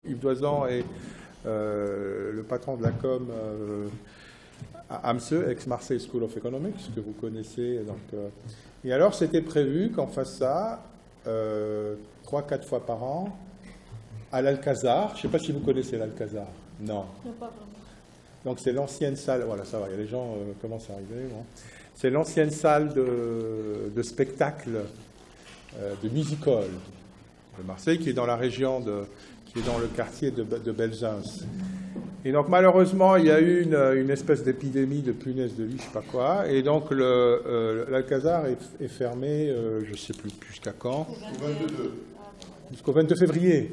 Yves Doisan est le patron de la com à AMSE, ex-Marseille School of Economics, que vous connaissez. Donc, et alors, c'était prévu qu'on fasse ça 3-4 fois par an à l'Alcazar. Je ne sais pas si vous connaissez l'Alcazar. Non. Non, pas vraiment. Donc, c'est l'ancienne salle. Voilà, ça va, il y a les gens commencent à arriver. Bon. C'est l'ancienne salle de spectacle de music-hall de Marseille, qui est dans la région qui est dans le quartier de Belzins. Et donc, malheureusement, il y a eu une espèce d'épidémie de punaises de lit, je ne sais pas quoi, et donc l'Alcazar est fermé, je ne sais plus jusqu'à quand. Jusqu'au 22 février.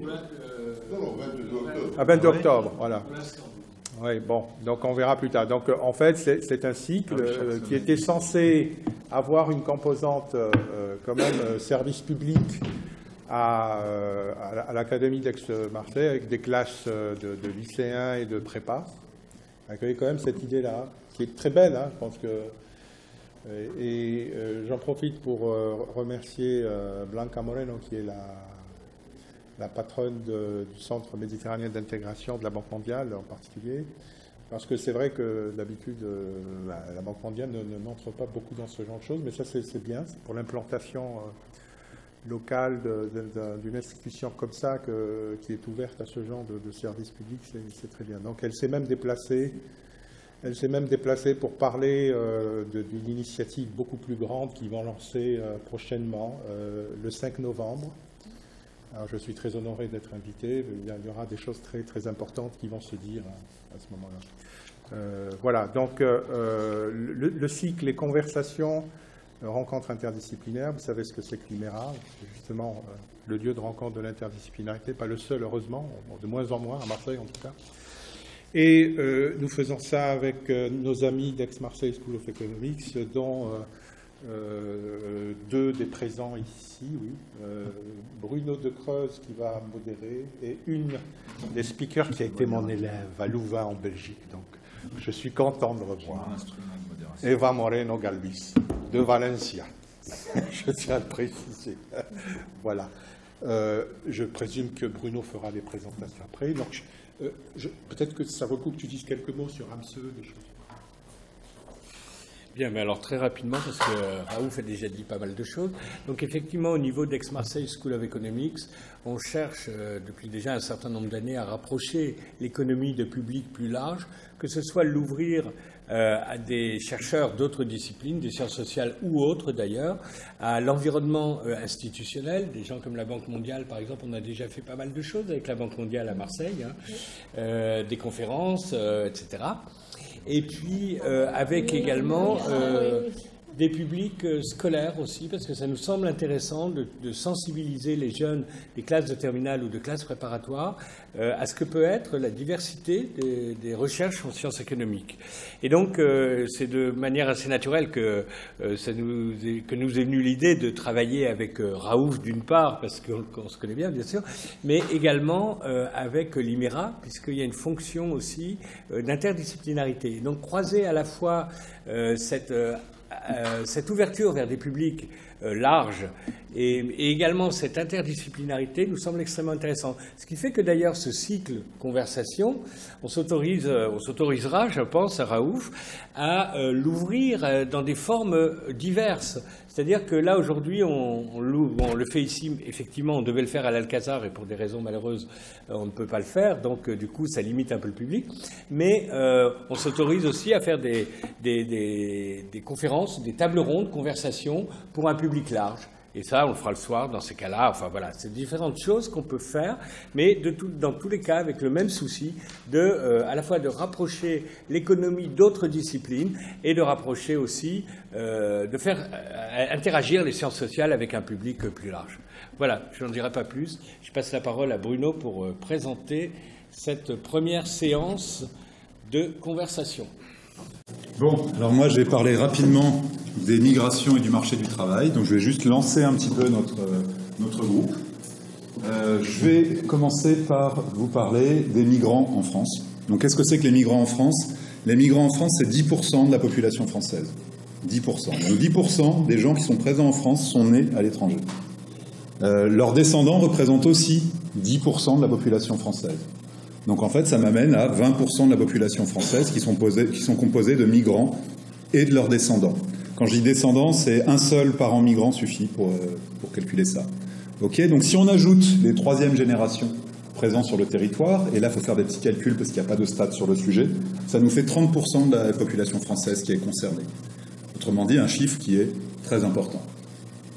Non, 22 octobre. Ah, 22 octobre, voilà. Oui, bon, donc on verra plus tard. Donc, en fait, c'est un cycle qui était censé avoir une composante quand même service public à l'Académie d'Aix-Marseille, avec des classes de lycéens et de prépa. Il y avait quand même cette idée-là, qui est très belle, hein, je pense que... Et j'en profite pour remercier Blanca Moreno, qui est la patronne du Centre méditerranéen d'intégration de la Banque mondiale en particulier, parce que c'est vrai que d'habitude, la Banque mondiale n'entre pas beaucoup dans ce genre de choses, mais ça c'est bien, c'est pour l'implantation locale d'une institution comme ça qui est ouverte à ce genre de service public, c'est très bien. Donc elle s'est même déplacée pour parler d'une initiative beaucoup plus grande qu'ils vont lancer prochainement, le 5 novembre. Alors je suis très honoré d'être invité. Il y aura des choses très, très importantes qui vont se dire à ce moment-là. Voilà, donc le cycle, les conversations, rencontres interdisciplinaires, vous savez ce que c'est que l'IMERA, c'est justement le lieu de rencontre de l'interdisciplinarité, pas le seul heureusement, de moins en moins, à Marseille en tout cas. Et nous faisons ça avec nos amis d'Aix-Marseille School of Economics, dont deux des présents ici, oui. Bruno de Creuse qui va modérer, et une des speakers qui a été mon élève à Louvain en Belgique. Donc je suis content de revoir. Eva Moreno Galvis, de Valencia. Je tiens à le préciser. Voilà. Je présume que Bruno fera les présentations après. Donc peut-être que ça vaut le coup que tu dises quelques mots sur AMSE, des choses. Bien, mais alors très rapidement, parce que Raouf a déjà dit pas mal de choses. Donc effectivement, au niveau d'Aix-Marseille School of Economics, on cherche depuis déjà un certain nombre d'années à rapprocher l'économie de publics plus larges, que ce soit l'ouvrir à des chercheurs d'autres disciplines, des sciences sociales ou autres d'ailleurs, à l'environnement institutionnel, des gens comme la Banque mondiale par exemple. On a déjà fait pas mal de choses avec la Banque mondiale à Marseille, hein, des conférences, etc. Et puis avec également des publics scolaires aussi, parce que ça nous semble intéressant de sensibiliser les jeunes des classes de terminale ou de classes préparatoires à ce que peut être la diversité des recherches en sciences économiques. Et donc c'est de manière assez naturelle que nous est venue l'idée de travailler avec Raouf d'une part, parce qu'on se connaît bien sûr, mais également avec l'IMERA, puisqu'il y a une fonction aussi d'interdisciplinarité. Et donc croiser à la fois cette ouverture vers des publics larges et également cette interdisciplinarité nous semble extrêmement intéressant. Ce qui fait que d'ailleurs ce cycle conversation, on s'autorisera, je pense, à Raouf, à l'ouvrir dans des formes diverses. C'est-à-dire que là, aujourd'hui, on le fait ici, effectivement, on devait le faire à l'Alcazar, et pour des raisons malheureuses, on ne peut pas le faire, donc du coup, ça limite un peu le public. Mais on s'autorise aussi à faire des conférences, des tables rondes, conversations, pour un public large. Et ça, on le fera le soir, dans ces cas-là. Enfin, voilà, c'est différentes choses qu'on peut faire, mais dans tous les cas, avec le même souci à la fois de rapprocher l'économie d'autres disciplines et de rapprocher aussi, de faire interagir les sciences sociales avec un public plus large. Voilà, je n'en dirai pas plus. Je passe la parole à Bruno pour présenter cette première séance de conversation. Bon, alors moi je vais parler rapidement des migrations et du marché du travail. Donc je vais juste lancer un petit peu notre groupe. Je vais commencer par vous parler des migrants en France. Donc qu'est-ce que c'est que les migrants en France ? Les migrants en France, c'est 10% de la population française. 10%. Donc 10% des gens qui sont présents en France sont nés à l'étranger. leurs descendants représentent aussi 10% de la population française. Donc en fait, ça m'amène à 20% de la population française qui sont composés de migrants et de leurs descendants. Quand je dis descendants, c'est un seul parent migrant suffit pour calculer ça. Ok, donc si on ajoute les troisième générations présents sur le territoire, et là il faut faire des petits calculs parce qu'il n'y a pas de stats sur le sujet, ça nous fait 30% de la population française qui est concernée. Autrement dit, un chiffre qui est très important.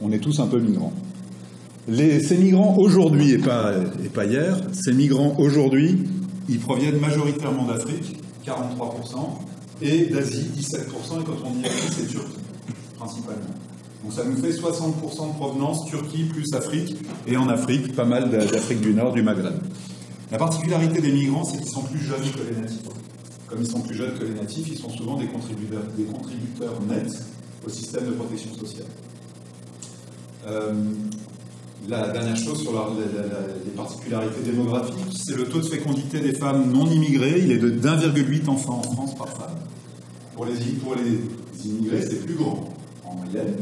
On est tous un peu migrants. Ces migrants aujourd'hui, et pas hier, ces migrants aujourd'hui, ils proviennent majoritairement d'Afrique, 43%, et d'Asie, 17%, et quand on dit Asie, c'est Turquie, principalement. Donc ça nous fait 60% de provenance Turquie plus Afrique, et en Afrique, pas mal d'Afrique du Nord, du Maghreb. La particularité des migrants, c'est qu'ils sont plus jeunes que les natifs. Comme ils sont plus jeunes que les natifs, ils sont souvent des contributeurs nets au système de protection sociale. La dernière chose sur les particularités démographiques, c'est le taux de fécondité des femmes non immigrées. Il est de 1,8 enfants en France par femme. Pour les immigrés, c'est plus grand en moyenne.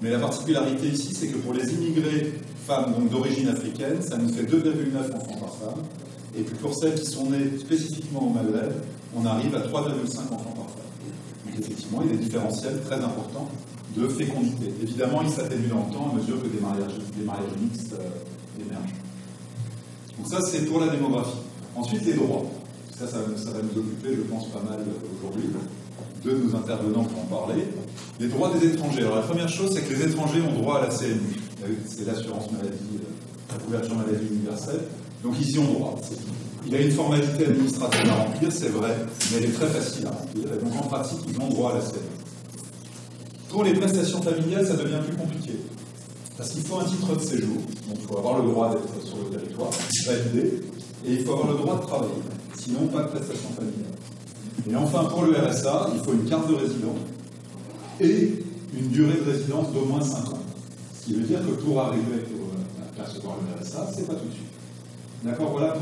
Mais la particularité ici, c'est que pour les immigrés femmes donc d'origine africaine, ça nous fait 2,9 enfants par femme. Et puis pour celles qui sont nées spécifiquement au Maghreb, on arrive à 3,5 enfants par femme. Donc effectivement, il y a des différentiels très importants de fécondité. Évidemment, il s'atténue dans le temps à mesure que des mariages mixtes émergent. Donc ça, c'est pour la démographie. Ensuite, les droits. Ça va nous occuper, je pense, pas mal aujourd'hui. Deux de nos intervenants pour en parler. Les droits des étrangers. Alors la première chose, c'est que les étrangers ont droit à la CMU. C'est l'assurance maladie, la couverture maladie universelle. Donc ils y ont droit. Il y a une formalité administrative à remplir, c'est vrai, mais elle est très facile à remplir. Et donc en pratique, ils ont droit à la CMU. Pour les prestations familiales, ça devient plus compliqué. Parce qu'il faut un titre de séjour, donc il faut avoir le droit d'être sur le territoire, validé, et il faut avoir le droit de travailler. Sinon, pas de prestations familiales. Et enfin, pour le RSA, il faut une carte de résident et une durée de résidence d'au moins 5 ans. Ce qui veut dire que pour arriver à percevoir le RSA, c'est pas tout de suite. D'accord, voilà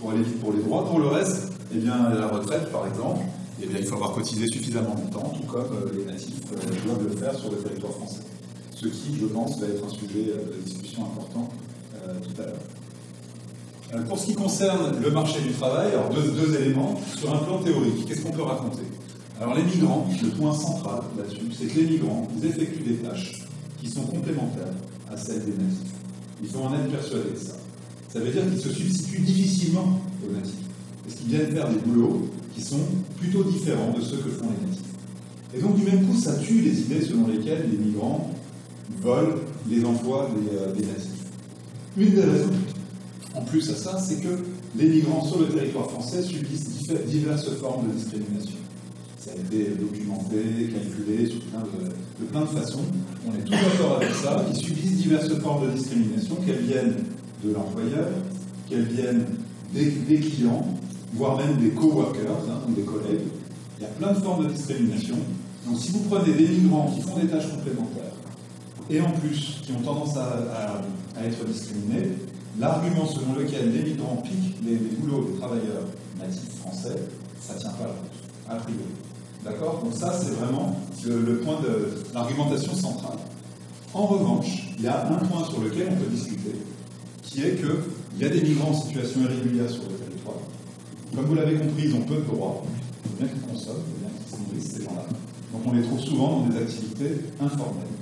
pour aller vite pour les droits. Pour le reste, eh bien, la retraite, par exemple, eh bien, il faut avoir cotisé suffisamment longtemps, tout comme les natifs doivent le faire sur le territoire français. Ce qui, je pense, va être un sujet de discussion important tout à l'heure. Pour ce qui concerne le marché du travail, alors deux éléments. Sur un plan théorique, qu'est-ce qu'on peut raconter? Alors les migrants, le point central là-dessus, c'est que les migrants, ils effectuent des tâches qui sont complémentaires à celles des natifs. Il faut en être persuadé de ça. Ça veut dire qu'ils se substituent difficilement aux natifs. Parce qu'ils viennent faire des boulots qui sont plutôt différents de ceux que font les natifs. Et donc, du même coup, ça tue les idées selon lesquelles les migrants volent les emplois des natifs. Une des raisons, en plus à ça, c'est que les migrants sur le territoire français subissent diverses formes de discrimination. Ça a été documenté, calculé sur de plein de façons. On est tous d'accord avec ça. Ils subissent diverses formes de discrimination, qu'elles viennent de l'employeur, qu'elles viennent des clients, voire même des coworkers, donc des collègues. Il y a plein de formes de discrimination. Donc si vous prenez des migrants qui font des tâches complémentaires, et en plus qui ont tendance à être discriminés, l'argument selon lequel les migrants piquent les boulots des travailleurs natifs français, ça ne tient pas la route, a priori. D'accord? Donc ça, c'est vraiment le point de l'argumentation centrale. En revanche, il y a un point sur lequel on peut discuter, qui est qu'il y a des migrants en situation irrégulière sur le territoire. Comme vous l'avez compris, ils ont peu de droits. Il faut bien qu'ils consomment, il faut bien qu'ils se nourrissent, ces gens-là. Donc on les trouve souvent dans des activités informelles.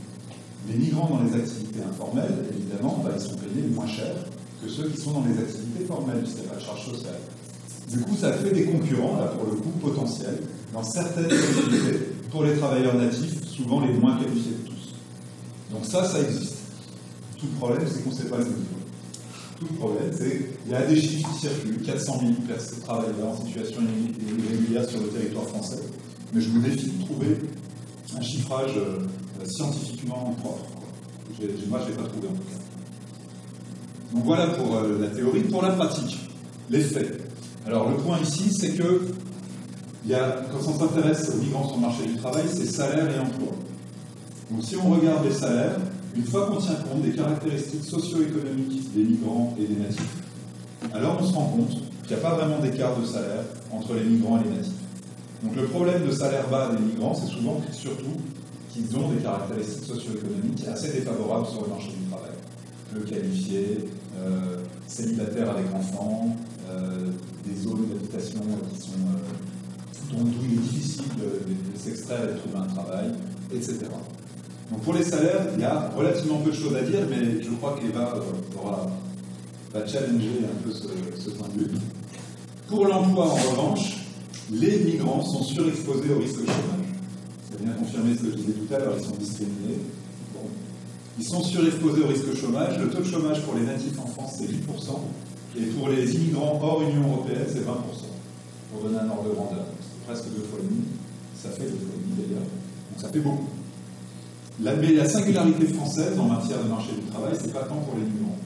Les migrants dans les activités informelles, évidemment, ils sont payés moins cher que ceux qui sont dans les activités formelles, puisqu'il n'y a pas de charge sociale. Du coup, ça fait des concurrents, là, pour le coup, potentiels, dans certaines activités, pour les travailleurs natifs, souvent les moins qualifiés de tous. Donc ça existe. Tout le problème, c'est qu'on ne sait pas le niveau. Tout le problème, c'est qu'il y a des chiffres qui circulent, 400 000 travailleurs en situation irrégulière sur le territoire français. Mais je vous défie de trouver un chiffrage scientifiquement propre. Moi, je ne l'ai pas trouvé en tout cas. Donc voilà pour la théorie. Pour la pratique, les faits. Alors le point ici, c'est que quand on s'intéresse aux migrants sur le marché du travail, c'est salaire et emploi. Donc si on regarde les salaires, une fois qu'on tient compte des caractéristiques socio-économiques des migrants et des natifs, alors on se rend compte qu'il n'y a pas vraiment d'écart de salaire entre les migrants et les natifs. Donc le problème de salaire bas des migrants, c'est surtout qu'ils ont des caractéristiques socio-économiques assez défavorables sur le marché du travail. peu qualifiés, célibataires avec enfants, des zones d'habitation d'où il est difficile de s'extraire et de trouver un travail, etc. Donc pour les salaires, il y a relativement peu de choses à dire, mais je crois qu'Eva va challenger un peu ce point de vue. Pour l'emploi, en revanche, les migrants sont surexposés au risque de chômage. Ça vient confirmer ce que je disais tout à l'heure, ils sont discriminés. Bon. Ils sont surexposés au risque de chômage. Le taux de chômage pour les natifs en France, c'est 8%, et pour les immigrants hors Union européenne, c'est 20%. Pour donner un ordre de grandeur. C'est presque 2 fois et demi. Ça fait 2 fois et demi d'ailleurs. Donc ça fait beaucoup. Mais la singularité française en matière de marché du travail, c'est pas tant pour les migrants.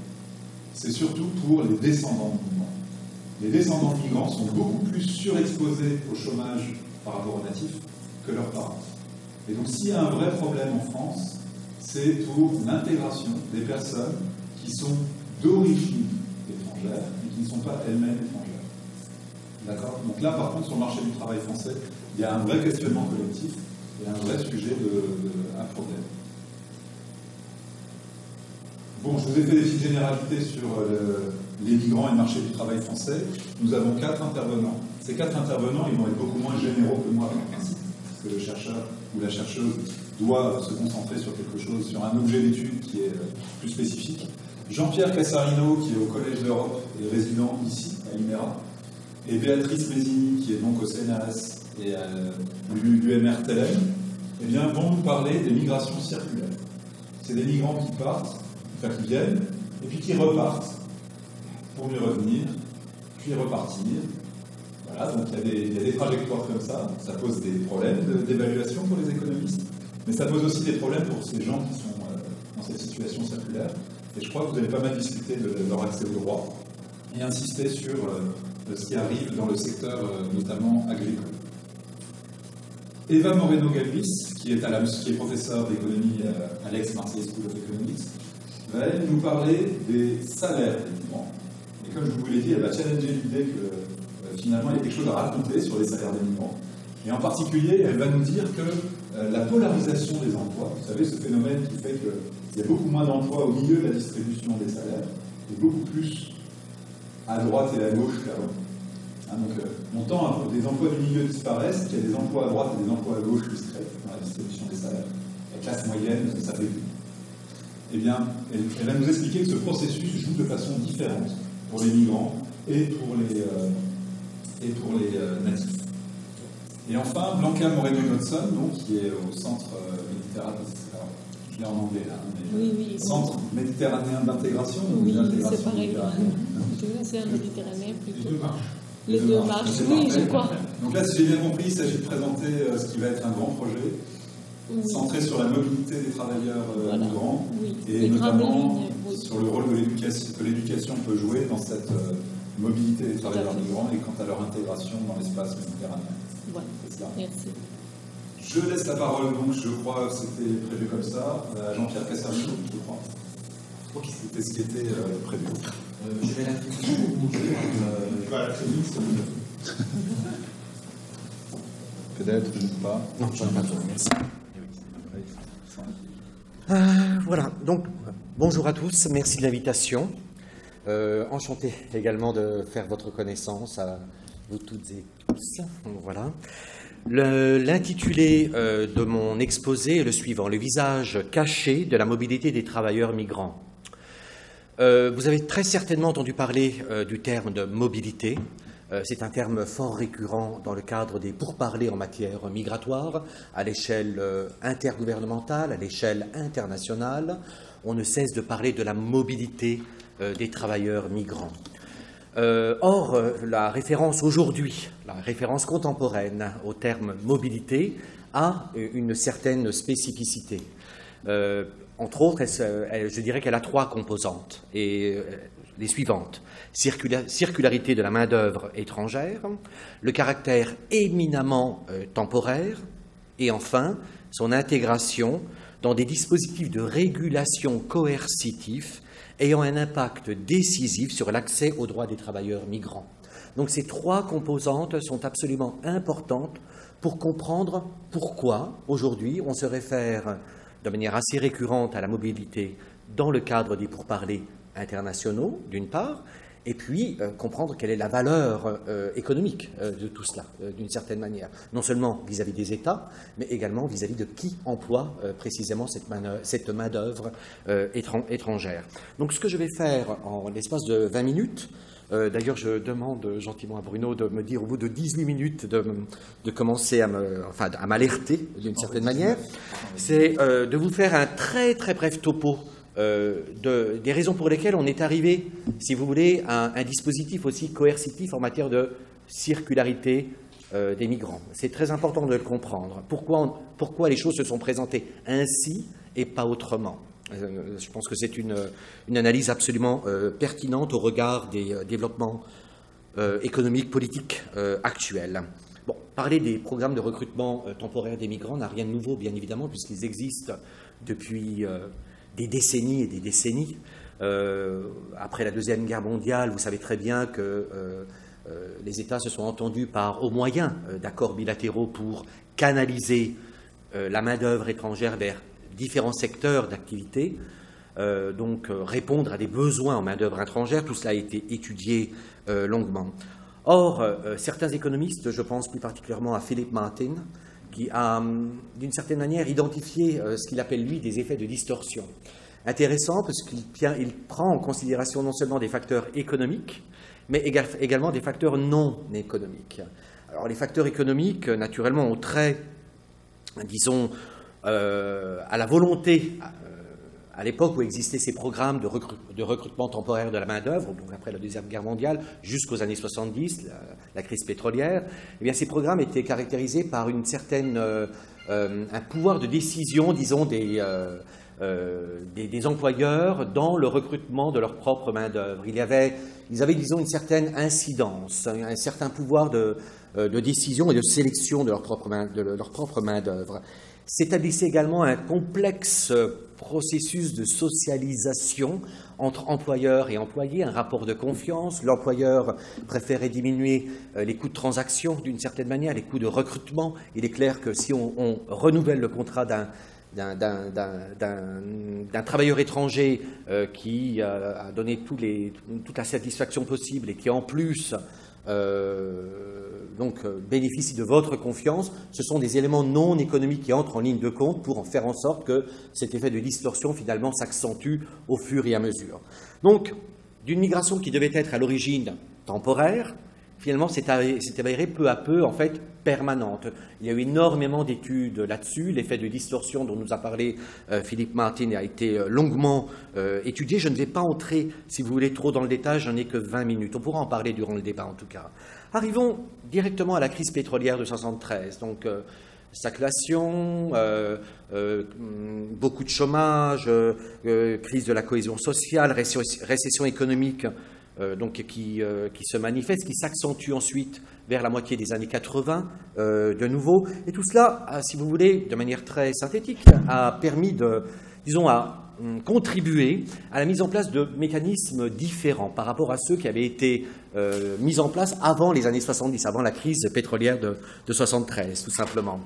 C'est surtout pour les descendants de migrants. Les descendants de migrants sont beaucoup plus surexposés au chômage par rapport aux natifs que leurs parents. Et donc s'il y a un vrai problème en France, c'est pour l'intégration des personnes qui sont d'origine étrangère et qui ne sont pas elles-mêmes étrangères. D'accord ? Donc là, par contre, sur le marché du travail français, il y a un vrai questionnement collectif et un vrai sujet à problème. Bon, je vous ai fait des petites généralités sur les migrants et le marché du travail français. Nous avons 4 intervenants. Ces 4 intervenants, ils vont être beaucoup moins généraux que moi, en principe, parce que le chercheur ou la chercheuse doit se concentrer sur quelque chose, sur un objet d'étude qui est plus spécifique. Jean-Pierre Cassarino, qui est au Collège d'Europe et résident ici, à l'IMERA, et Béatrice Mézini, qui est donc au CNRS et à l'UMR-TLM, eh bien, vont nous parler des migrations circulaires. C'est des migrants qui partent, enfin qui viennent, et puis qui repartent pour mieux revenir, puis repartir. Voilà, donc il y a des trajectoires comme ça. Ça pose des problèmes d'évaluation pour les économistes, mais ça pose aussi des problèmes pour ces gens qui sont dans cette situation circulaire. Et je crois que vous avez pas mal discuté de leur accès au droit et insisté sur ce qui arrive dans le secteur notamment agricole. Eva Moreno-Galvis, qui est professeure d'économie à l'Aix-Marseille School of Economics, va nous parler des salaires des migrants. Et comme je vous l'ai dit, elle va challenger l'idée que finalement il y a quelque chose à raconter sur les salaires des migrants. Et en particulier, elle va nous dire que la polarisation des emplois, vous savez, ce phénomène qui fait qu'il y a beaucoup moins d'emplois au milieu de la distribution des salaires, et beaucoup plus à droite et à gauche qu'avant. Donc, on tend des emplois du milieu disparaissent, qu'il y a des emplois à droite et des emplois à gauche qui se créent dans la distribution des salaires. La classe moyenne, ça fait plus. Eh bien, elle va nous expliquer que ce processus joue de façon différente pour les migrants et pour les natifs. Et enfin, Blanca Moreno-Knudsen, qui est au Centre méditerranéen, je l'ai en anglais là, mais Centre méditerranéen d'intégration, oui, d'intégration c'est pareil. méditerranéenne. C'est un méditerranéen plutôt. Les deux marches, oui, je crois. Donc là, si j'ai bien compris, il s'agit de présenter ce qui va être un grand projet, centré sur la mobilité des travailleurs migrants, et notamment sur le rôle que l'éducation peut jouer dans cette mobilité des travailleurs migrants et quant à leur intégration dans l'espace méditerranéen. Voilà. C'est ça. Merci. Je laisse la parole, donc, je crois que c'était prévu comme ça, à Jean-Pierre Cassarino, je crois. C'était ce qui était prévu. Je vais l'introduction ou je vais la tribune, c'est Peut-être, je ne sais pas. Non, je ne sais pas trop, merci. Voilà, donc bonjour à tous, merci de l'invitation. Enchanté également de faire votre connaissance à vous toutes et tous. Voilà. L'intitulé de mon exposé est le suivant, le visage caché de la mobilité des travailleurs migrants. Vous avez très certainement entendu parler du terme de mobilité. C'est un terme fort récurrent dans le cadre des pourparlers en matière migratoire, à l'échelle intergouvernementale, à l'échelle internationale. On ne cesse de parler de la mobilité des travailleurs migrants. Or, la référence aujourd'hui, la référence contemporaine au terme mobilité a une certaine spécificité. Entre autres, je dirais qu'elle a 3 composantes, et les suivantes. Circularité de la main-d'œuvre étrangère, le caractère éminemment temporaire, et enfin, son intégration dans des dispositifs de régulation coercitifs ayant un impact décisif sur l'accès aux droits des travailleurs migrants. Donc ces 3 composantes sont absolument importantes pour comprendre pourquoi, aujourd'hui, on se réfère de manière assez récurrente à la mobilité dans le cadre des pourparlers internationaux, d'une part, et puis comprendre quelle est la valeur économique de tout cela, d'une certaine manière. Non seulement vis-à-vis des États, mais également vis-à-vis de qui emploie précisément cette main-d'œuvre étrangère. Donc ce que je vais faire en l'espace de 20 minutes, d'ailleurs je demande gentiment à Bruno de me dire au bout de 18 minutes de commencer à m'alerter d'une certaine manière, c'est de vous faire un très très bref topo des raisons pour lesquelles on est arrivé, si vous voulez, à un dispositif aussi coercitif en matière de circularité des migrants. C'est très important de le comprendre. Pourquoi les choses se sont présentées ainsi et pas autrement? Je pense que c'est une analyse absolument pertinente au regard des développements économiques, politiques actuels. Bon, parler des programmes de recrutement temporaire des migrants n'a rien de nouveau, bien évidemment, puisqu'ils existent depuis des décennies et des décennies. Après la Deuxième Guerre mondiale, vous savez très bien que les États se sont entendus au moyen d'accords bilatéraux pour canaliser la main-d'œuvre étrangère vers différents secteurs d'activité, donc répondre à des besoins en main-d'œuvre étrangère. Tout cela a été étudié longuement. Or, certains économistes, je pense plus particulièrement à Philip Martin, qui a, d'une certaine manière, identifié ce qu'il appelle, lui, des effets de distorsion. Intéressant, parce qu'il prend en considération non seulement des facteurs économiques, mais également des facteurs non économiques. Alors, les facteurs économiques, naturellement, ont trait, disons, à la volonté, à l'époque où existaient ces programmes de recrutement temporaire de la main-d'œuvre, donc après la Deuxième Guerre mondiale, jusqu'aux années 70, la crise pétrolière, eh bien, ces programmes étaient caractérisés par un pouvoir de décision, disons, des employeurs dans le recrutement de leur propre main-d'œuvre. Ils avaient, disons, une certaine incidence, un certain pouvoir de décision et de sélection de leur propre main-d'œuvre. S'établissait également un complexe processus de socialisation entre employeurs et employés, un rapport de confiance. L'employeur préférait diminuer les coûts de transaction d'une certaine manière, les coûts de recrutement. Il est clair que si on renouvelle le contrat d'un travailleur étranger qui a donné toute la satisfaction possible et qui en plus bénéficie de votre confiance, ce sont des éléments non économiques qui entrent en ligne de compte pour en faire en sorte que cet effet de distorsion finalement s'accentue au fur et à mesure. Donc, d'une migration qui devait être à l'origine temporaire, finalement s'est avérée peu à peu en fait permanente. Il y a eu énormément d'études là-dessus. L'effet de distorsion dont nous a parlé Philip Martin a été longuement étudié. Je ne vais pas entrer, si vous voulez, trop dans le détail, j'en ai que 20 minutes. On pourra en parler durant le débat en tout cas. Arrivons directement à la crise pétrolière de 1973. Donc, stagflation, beaucoup de chômage, crise de la cohésion sociale, récession économique qui se manifeste, qui s'accentue ensuite vers la moitié des années 80 de nouveau. Et tout cela, si vous voulez, de manière très synthétique, a permis à contribuer à la mise en place de mécanismes différents par rapport à ceux qui avaient été mis en place avant les années 70, avant la crise pétrolière de 73, tout simplement.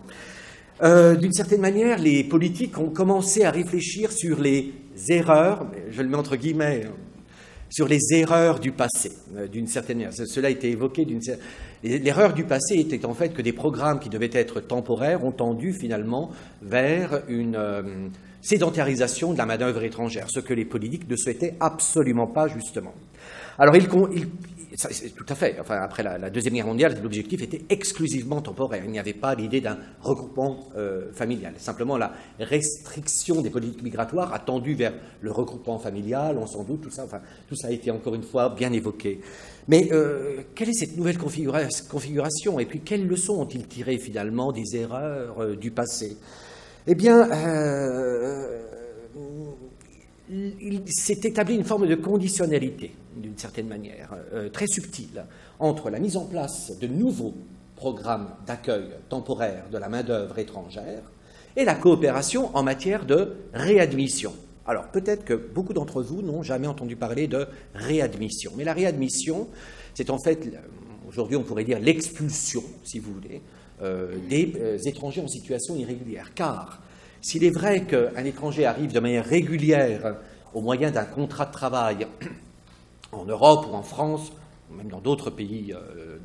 D'une certaine manière, les politiques ont commencé à réfléchir sur les erreurs, je le mets entre guillemets, sur les erreurs du passé, d'une certaine manière. Cela a été évoqué. L'erreur du passé était en fait que des programmes qui devaient être temporaires ont tendu finalement vers une sédentarisation de la main-d'œuvre étrangère, ce que les politiques ne souhaitaient absolument pas, justement. Alors, tout à fait. Enfin, après la Deuxième Guerre mondiale, l'objectif était exclusivement temporaire. Il n'y avait pas l'idée d'un regroupement familial. Simplement, la restriction des politiques migratoires a tendu vers le regroupement familial, on s'en doute, tout ça. Enfin, tout ça a été encore une fois bien évoqué. Mais quelle est cette nouvelle configuration? Et puis, quelles leçons ont-ils tirées finalement des erreurs du passé? Eh bien, il s'est établi une forme de conditionnalité, d'une certaine manière, très subtile, entre la mise en place de nouveaux programmes d'accueil temporaire de la main-d'œuvre étrangère et la coopération en matière de réadmission. Alors, peut-être que beaucoup d'entre vous n'ont jamais entendu parler de réadmission. Mais la réadmission, c'est en fait, aujourd'hui on pourrait dire l'expulsion, si vous voulez, des étrangers en situation irrégulière. Car s'il est vrai qu'un étranger arrive de manière régulière au moyen d'un contrat de travail en Europe ou en France, ou même dans d'autres pays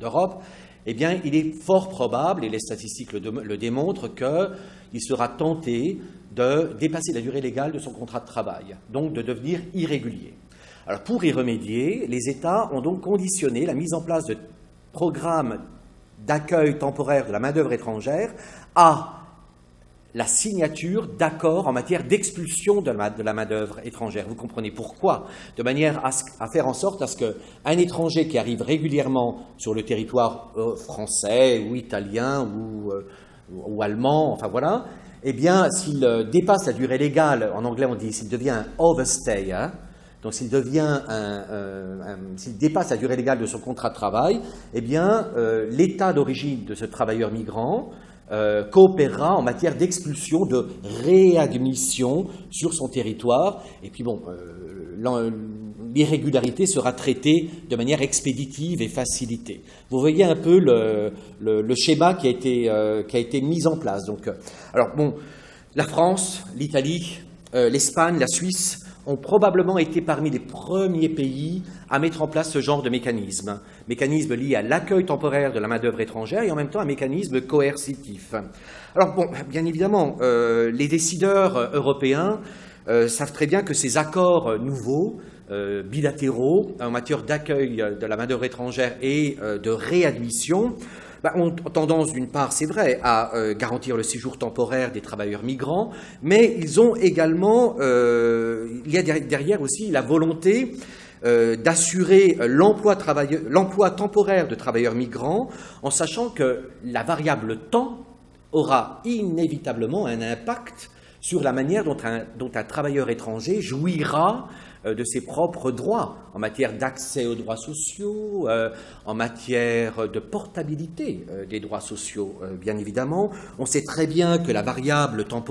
d'Europe, eh bien, il est fort probable, et les statistiques le démontrent, qu'il sera tenté de dépasser la durée légale de son contrat de travail, donc de devenir irrégulier. Alors, pour y remédier, les États ont donc conditionné la mise en place de programmes d'accueil temporaire de la main-d'œuvre étrangère à la signature d'accords en matière d'expulsion de la main-d'œuvre étrangère. Vous comprenez pourquoi? De manière à faire en sorte à ce qu'un étranger qui arrive régulièrement sur le territoire français ou italien ou allemand, enfin voilà, eh bien, s'il dépasse la durée légale, en anglais on dit s'il devient un overstay, hein, donc s'il dépasse la durée légale de son contrat de travail, eh bien, l'État d'origine de ce travailleur migrant coopérera en matière d'expulsion, de réadmission sur son territoire. Et puis bon, l'irrégularité sera traitée de manière expéditive et facilitée. Vous voyez un peu le schéma qui a été mis en place. Donc, alors bon, la France, l'Italie, l'Espagne, la Suisse ont probablement été parmi les premiers pays à mettre en place ce genre de mécanisme lié à l'accueil temporaire de la main-d'œuvre étrangère et en même temps un mécanisme coercitif. Alors bon, bien évidemment, les décideurs européens savent très bien que ces accords nouveaux, bilatéraux, en matière d'accueil de la main-d'œuvre étrangère et de réadmission, ont tendance, d'une part, c'est vrai, à garantir le séjour temporaire des travailleurs migrants, mais ils ont également, il y a derrière aussi la volonté d'assurer l'emploi temporaire de travailleurs migrants, en sachant que la variable temps aura inévitablement un impact sur la manière dont un travailleur étranger jouira de ses propres droits en matière d'accès aux droits sociaux, en matière de portabilité des droits sociaux, bien évidemment. On sait très bien que la variable temps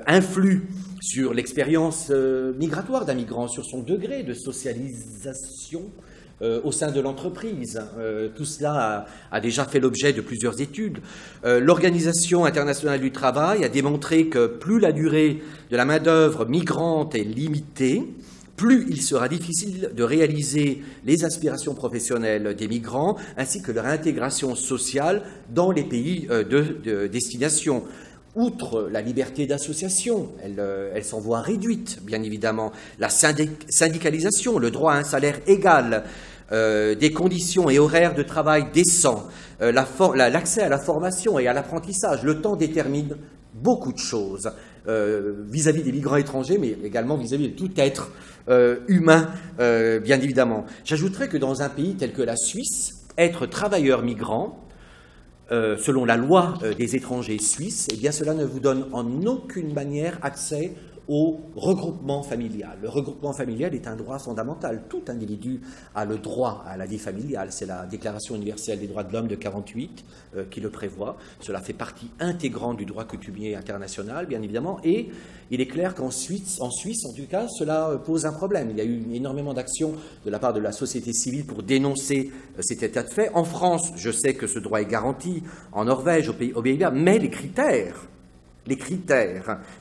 influe sur l'expérience migratoire d'un migrant, sur son degré de socialisation au sein de l'entreprise. Tout cela a déjà fait l'objet de plusieurs études. L'Organisation internationale du travail a démontré que plus la durée de la main-d'œuvre migrante est limitée, plus il sera difficile de réaliser les aspirations professionnelles des migrants ainsi que leur intégration sociale dans les pays de destination. Outre la liberté d'association, elle s'en voit réduite, bien évidemment, la syndicalisation, le droit à un salaire égal, des conditions et horaires de travail décents, l'accès à la formation et à l'apprentissage, le temps détermine beaucoup de choses vis-à-vis des migrants étrangers, mais également vis-à-vis de tout être humain, bien évidemment. J'ajouterais que dans un pays tel que la Suisse, être travailleur migrant, selon la loi des étrangers suisses, eh bien cela ne vous donne en aucune manière accès au regroupement familial. Le regroupement familial est un droit fondamental. Tout individu a le droit à la vie familiale. C'est la Déclaration universelle des droits de l'homme de 1948 qui le prévoit. Cela fait partie intégrante du droit coutumier international, bien évidemment, et il est clair qu'en Suisse, en tout cas, cela pose un problème. Il y a eu énormément d'actions de la part de la société civile pour dénoncer cet état de fait. En France, je sais que ce droit est garanti, en Norvège, aux Pays-Bas, mais les critères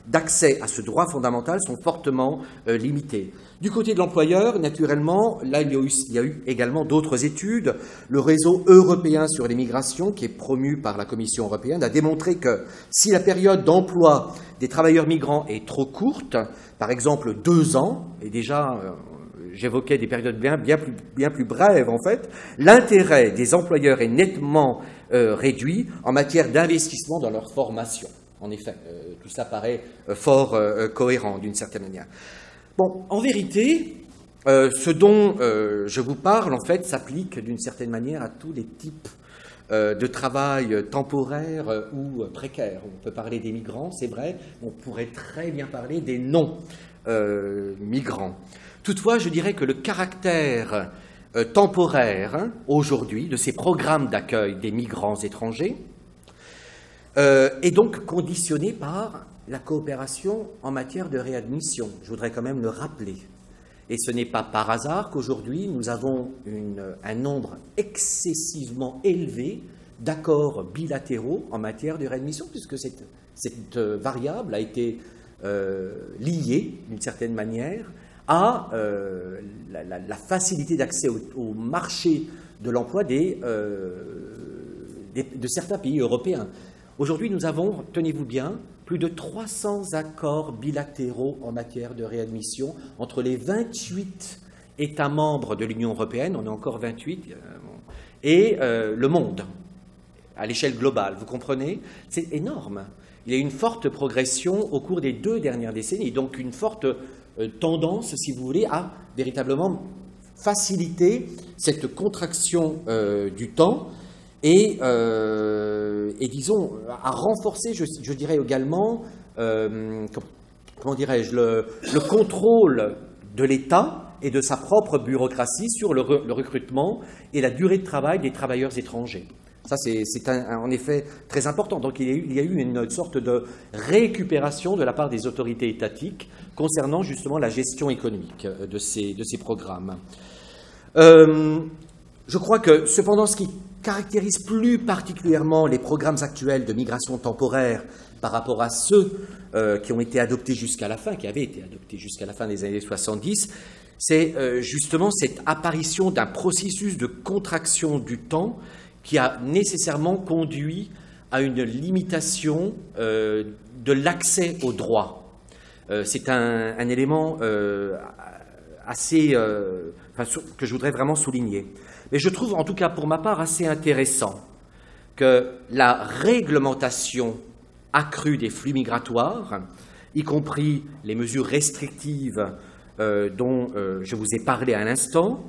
d'accès à ce droit fondamental sont fortement limités. Du côté de l'employeur, naturellement, là, il y a eu également d'autres études. Le réseau européen sur l'immigration, qui est promu par la Commission européenne, a démontré que si la période d'emploi des travailleurs migrants est trop courte, par exemple 2 ans, et déjà j'évoquais des périodes bien plus brèves en fait, l'intérêt des employeurs est nettement réduit en matière d'investissement dans leur formation. En effet, tout cela paraît fort cohérent d'une certaine manière. Bon, en vérité, ce dont je vous parle, en fait, s'applique d'une certaine manière à tous les types de travail temporaire ou précaire. On peut parler des migrants, c'est vrai, on pourrait très bien parler des non-migrants. Toutefois, je dirais que le caractère temporaire, aujourd'hui, de ces programmes d'accueil des migrants étrangers, est donc conditionné par la coopération en matière de réadmission. Je voudrais quand même le rappeler. Et ce n'est pas par hasard qu'aujourd'hui, nous avons un nombre excessivement élevé d'accords bilatéraux en matière de réadmission, puisque cette variable a été lié, d'une certaine manière, à la facilité d'accès au marché de l'emploi de certains pays européens. Aujourd'hui, nous avons, tenez-vous bien, plus de 300 accords bilatéraux en matière de réadmission entre les 28 États membres de l'Union européenne, on est encore 28, et le monde, à l'échelle globale. Vous comprenez? C'est énorme. Il y a eu une forte progression au cours des 2 dernières décennies, donc une forte tendance, si vous voulez, à véritablement faciliter cette contraction du temps et disons, à renforcer, je dirais également, comment dirais-je, le contrôle de l'État et de sa propre bureaucratie sur le recrutement et la durée de travail des travailleurs étrangers. Ça, c'est en effet très important. Donc, il y a eu une sorte de récupération de la part des autorités étatiques concernant justement la gestion économique de ces programmes. Je crois que, cependant, ce qui caractérise plus particulièrement les programmes actuels de migration temporaire par rapport à ceux qui ont été adoptés jusqu'à la fin, qui avaient été adoptés jusqu'à la fin des années 70, c'est justement cette apparition d'un processus de contraction du temps qui a nécessairement conduit à une limitation de l'accès aux droits. C'est un élément assez, que je voudrais vraiment souligner. Mais je trouve, en tout cas pour ma part, assez intéressant que la réglementation accrue des flux migratoires, y compris les mesures restrictives dont je vous ai parlé à l'instant,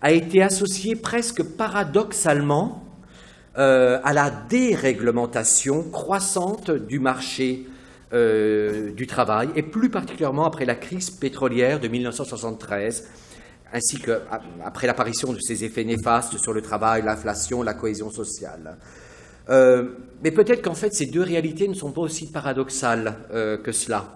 a été associée presque paradoxalement à la déréglementation croissante du marché du travail, et plus particulièrement après la crise pétrolière de 1973, ainsi qu'après l'apparition de ces effets néfastes sur le travail, l'inflation, la cohésion sociale. Mais peut-être qu'en fait, ces 2 réalités ne sont pas aussi paradoxales que cela.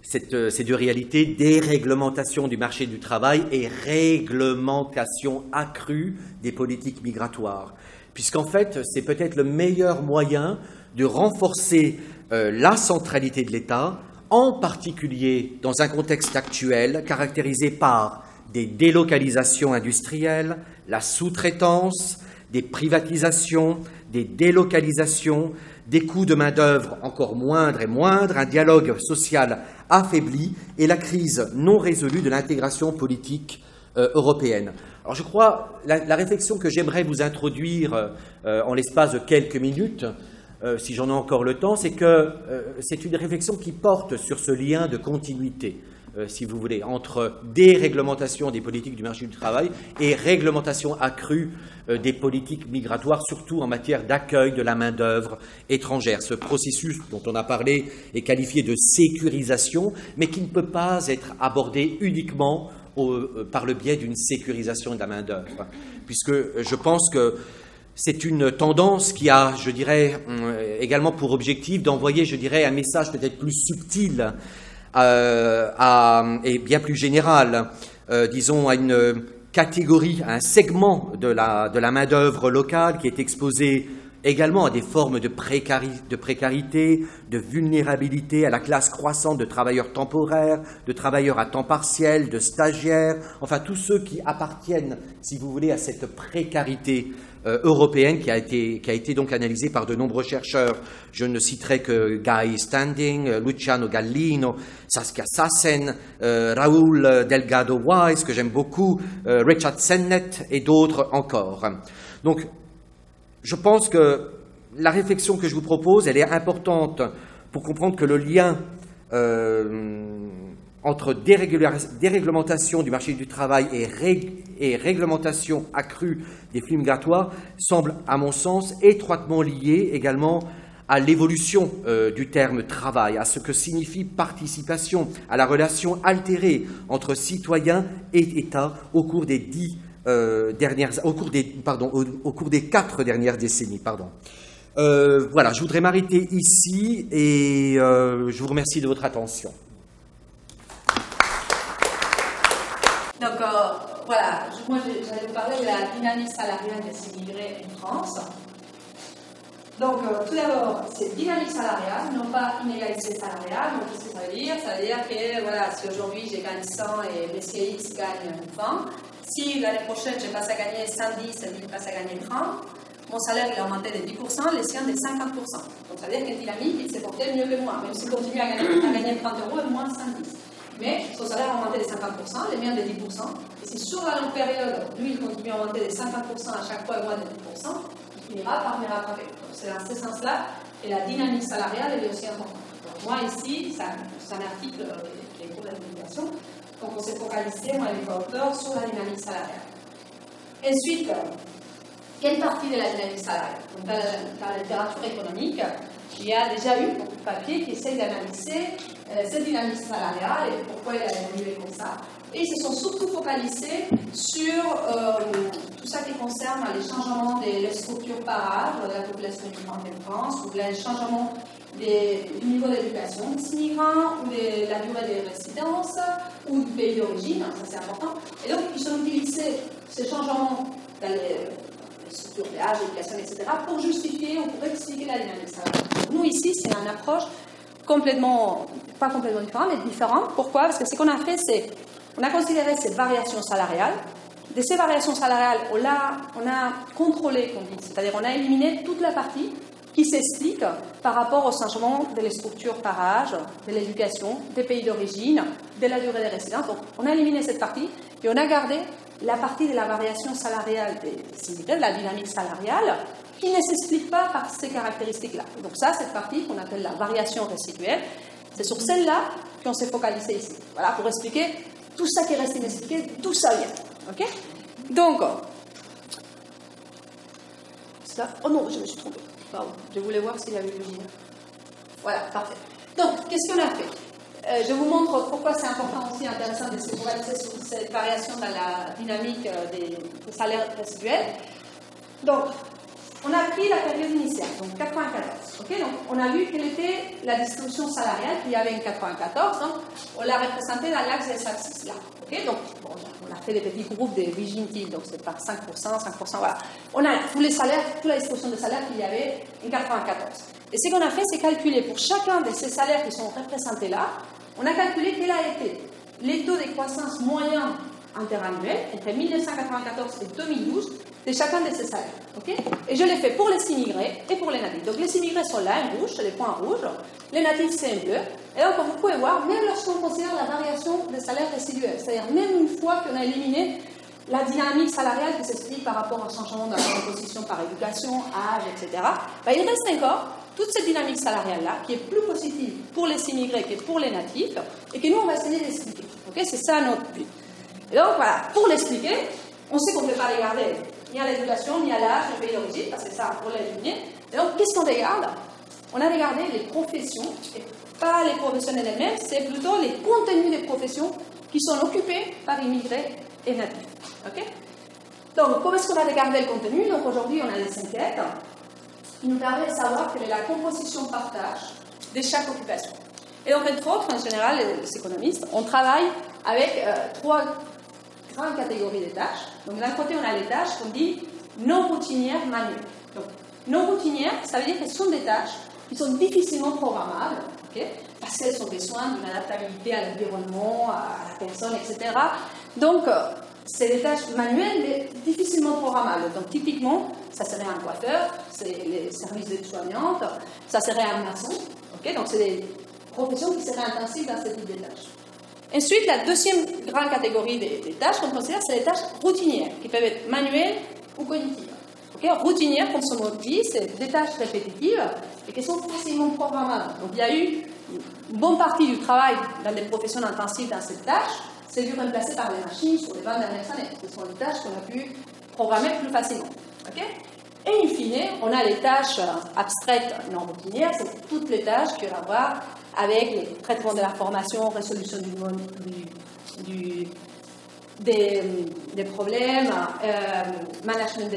Ces 2 réalités, déréglementation du marché du travail et réglementation accrue des politiques migratoires. Puisqu'en fait, c'est peut-être le meilleur moyen de renforcer la centralité de l'État, en particulier dans un contexte actuel caractérisé par des délocalisations industrielles, la sous-traitance, des privatisations, des délocalisations, des coûts de main-d'œuvre encore moindres et moindres, un dialogue social affaibli et la crise non résolue de l'intégration politique européenne. Alors je crois, la réflexion que j'aimerais vous introduire en l'espace de quelques minutes, si j'en ai encore le temps, c'est que c'est une réflexion qui porte sur ce lien de continuité, si vous voulez, entre déréglementation des politiques du marché du travail et réglementation accrue des politiques migratoires, surtout en matière d'accueil de la main-d'œuvre étrangère. Ce processus dont on a parlé est qualifié de sécurisation, mais qui ne peut pas être abordé uniquement par le biais d'une sécurisation de la main-d'œuvre, puisque je pense que c'est une tendance qui a, je dirais, également pour objectif d'envoyer, je dirais, un message peut-être plus subtil et bien plus général, disons, à une catégorie, à un segment de la main-d'œuvre locale qui est exposé également à des formes de précarité, de vulnérabilité, à la classe croissante de travailleurs temporaires, de travailleurs à temps partiel, de stagiaires, enfin tous ceux qui appartiennent, si vous voulez, à cette précarité européenne qui a été donc analysée par de nombreux chercheurs. Je ne citerai que Guy Standing, Luciano Gallino, Saskia Sassen, Raoul Delgado Wise, que j'aime beaucoup, Richard Sennett et d'autres encore. Donc, je pense que la réflexion que je vous propose, elle est importante pour comprendre que le lien entre déréglementation du marché du travail et réglementation accrue des flux migratoires semble, à mon sens, étroitement lié également à l'évolution du terme travail, à ce que signifie participation, à la relation altérée entre citoyens et État au cours des 4 dernières décennies. Voilà, je voudrais m'arrêter ici et je vous remercie de votre attention. Donc voilà, moi j'allais vous parler de la dynamique salariale des immigrés en France. Donc, tout d'abord, c'est dynamique salariale, non pas inégalité salariale. Donc, qu'est-ce que ça veut dire? Ça veut dire que, voilà, si aujourd'hui je gagne 100 et monsieur X gagne 20, si l'année prochaine je passe à gagner 110 et lui passe à gagner 30, mon salaire il a augmenté de 10%, les siens de 50%. Donc, ça veut dire que dynamique, il s'est porté mieux que moi, même s'il continue à gagner 30 euros et moins 110. Mais son salaire a augmenté de 50%, les miens de 10%. Et si sur la longue période, lui, il continue à augmenter de 50% à chaque fois et moi de 10%, il finira par me rattraper. Donc c'est dans ce sens-là, et la dynamique salariale, elle est aussi importante. Donc moi, ici, c'est un article qui est pour la publication, donc on s'est focalisé, moi et les co-auteurs, sur la dynamique salariale. Ensuite, quelle partie de la dynamique salariale? Donc dans la littérature économique, il y a déjà eu beaucoup de papiers qui essayent d'analyser cette dynamique salariale et pourquoi elle a évolué comme ça. Et ils se sont surtout focalisés sur tout ça qui concerne les changements des structures par âge de la population migrante en France, ou les changements du niveau d'éducation des migrants, ou de la durée de résidence, ou du pays d'origine, ça c'est important. Et donc ils ont utilisé ces changements dans les structures d'âge, d'éducation, etc., pour justifier ou pour expliquer la dynamique salariale. Nous ici, c'est une approche pas complètement différente, mais différente. Pourquoi? Parce que ce qu'on a fait, c'est on a considéré ces variations salariales. De ces variations salariales, on a contrôlé, comme dit, c'est-à-dire on a éliminé toute la partie qui s'explique par rapport au changement de les structures par âge, de l'éducation, des pays d'origine, de la durée de résidence. Donc, on a éliminé cette partie et on a gardé la partie de la variation salariale des immigrés, de la dynamique salariale, qui ne s'explique pas par ces caractéristiques-là. Donc ça, cette partie qu'on appelle la variation résiduelle, c'est sur celle-là qu'on s'est focalisé ici. Voilà, pour expliquer tout ça qui reste inexpliqué, d'où ça vient. OK? Donc, ça, oh non, je me suis trompée. Pardon, je voulais voir s'il y avait le lien. Voilà, parfait. Donc, qu'est-ce qu'on a fait? Je vous montre pourquoi c'est important aussi, intéressant de se focaliser sur cette variation dans la dynamique des salaires résiduels. Donc, on a pris la période initiale, donc 94. Okay, donc, on a vu quelle était la distribution salariale qu'il y avait en 94. Donc, on l'a représentée dans l'axe des axes là. Okay, donc, bon, on a fait des petits groupes de vigentiles, donc c'est par 5%, 5%, voilà. On a tous les salaires, toute la distribution de salaires qu'il y avait en 94. Et ce qu'on a fait, c'est calculer pour chacun de ces salaires qui sont représentés là, on a calculé quel a été les taux de croissance moyens interannuels entre 1994 et 2012 de chacun de ces salaires. Okay? Et je l'ai fait pour les immigrés et pour les natifs. Donc les immigrés sont là en rouge, c'est les points rouges, les natifs c'est en bleu. Et donc comme vous pouvez voir, même lorsqu'on considère la variation des salaires résiduels, c'est-à-dire même une fois qu'on a éliminé la dynamique salariale qui s'explique par rapport au changement de la composition par éducation, âge, etc., il reste encore toute cette dynamique salariale-là qui est plus positive pour les immigrés que pour les natifs et que nous, on va essayer d'expliquer. Okay? C'est ça notre but. Et donc, voilà, pour l'expliquer, on sait qu'on ne peut pas regarder ni à l'éducation, ni à l'âge, ni au pays d'origine, parce que ça, pour l'éliminer. Et donc, qu'est-ce qu'on regarde? On a regardé les professions, et pas les professionnels elles-mêmes, c'est plutôt les contenus des professions qui sont occupés par immigrés et natifs. Okay? Donc, comment est-ce qu'on a regardé le contenu? Donc, aujourd'hui, on a des enquêtes qui nous permettent de savoir quelle est la composition par tâche de chaque occupation. Et donc, entre autres, en général, les économistes, on travaille avec trois grandes catégories de tâches. Donc, d'un côté, on a les tâches qu'on dit non routinières manuelles. Donc, non routinières, ça veut dire que ce sont des tâches qui sont difficilement programmables, okay, parce qu'elles ont besoin d'une adaptabilité à l'environnement, à la personne, etc. Donc, c'est des tâches manuelles, mais difficilement programmables. Donc, typiquement, ça serait un coiffeur, c'est les services d'aide-soignante, ça serait un maçon. Okay, donc, c'est des professions qui seraient intensives dans ce type de tâches. Ensuite, la deuxième grande catégorie des tâches qu'on considère, c'est les tâches routinières, qui peuvent être manuelles ou cognitives. Okay, routinières, comme son mot dit, c'est des tâches répétitives et qui sont facilement programmables. Donc, il y a eu une bonne partie du travail dans les professions intensives dans cette tâche, c'est dû remplacer par les machines sur les 20 dernières années. Ce sont les tâches qu'on a pu programmer plus facilement. Okay? Et in fine, on a les tâches abstraites non routinières, c'est toutes les tâches qui ont à voir avec les traitements de l'information, résolution des problèmes, management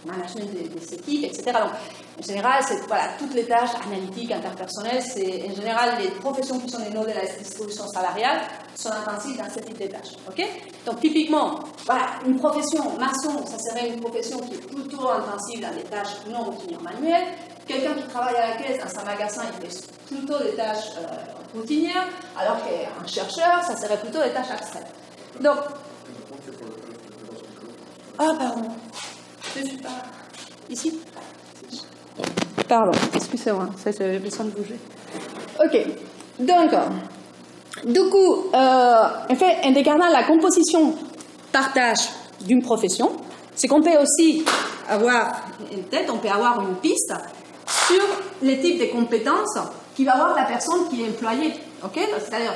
management des équipes, etc. Donc, en général, voilà, toutes les tâches analytiques, interpersonnelles, c'est en général les professions qui sont les nodes de la distribution salariale sont intensives dans ce type de tâches. Okay? Donc, typiquement, voilà, une profession maçon, ça serait une profession qui est plutôt intensive dans les tâches non routinières manuelles. Quelqu'un qui travaille à la caisse dans un magasin, il fait plutôt des tâches routinières, alors qu'un chercheur, ça serait plutôt des tâches abstraites. Donc, ah, pardon. Je ne suis pas ici. Pardon, excusez-moi, j'ai besoin de bouger. Ok, donc, du coup, en fait, en regardant la composition par tâche d'une profession, c'est qu'on peut aussi avoir une tête, on peut avoir une piste sur les types de compétences qu'il va avoir la personne qui est employée. Okay? C'est-à-dire,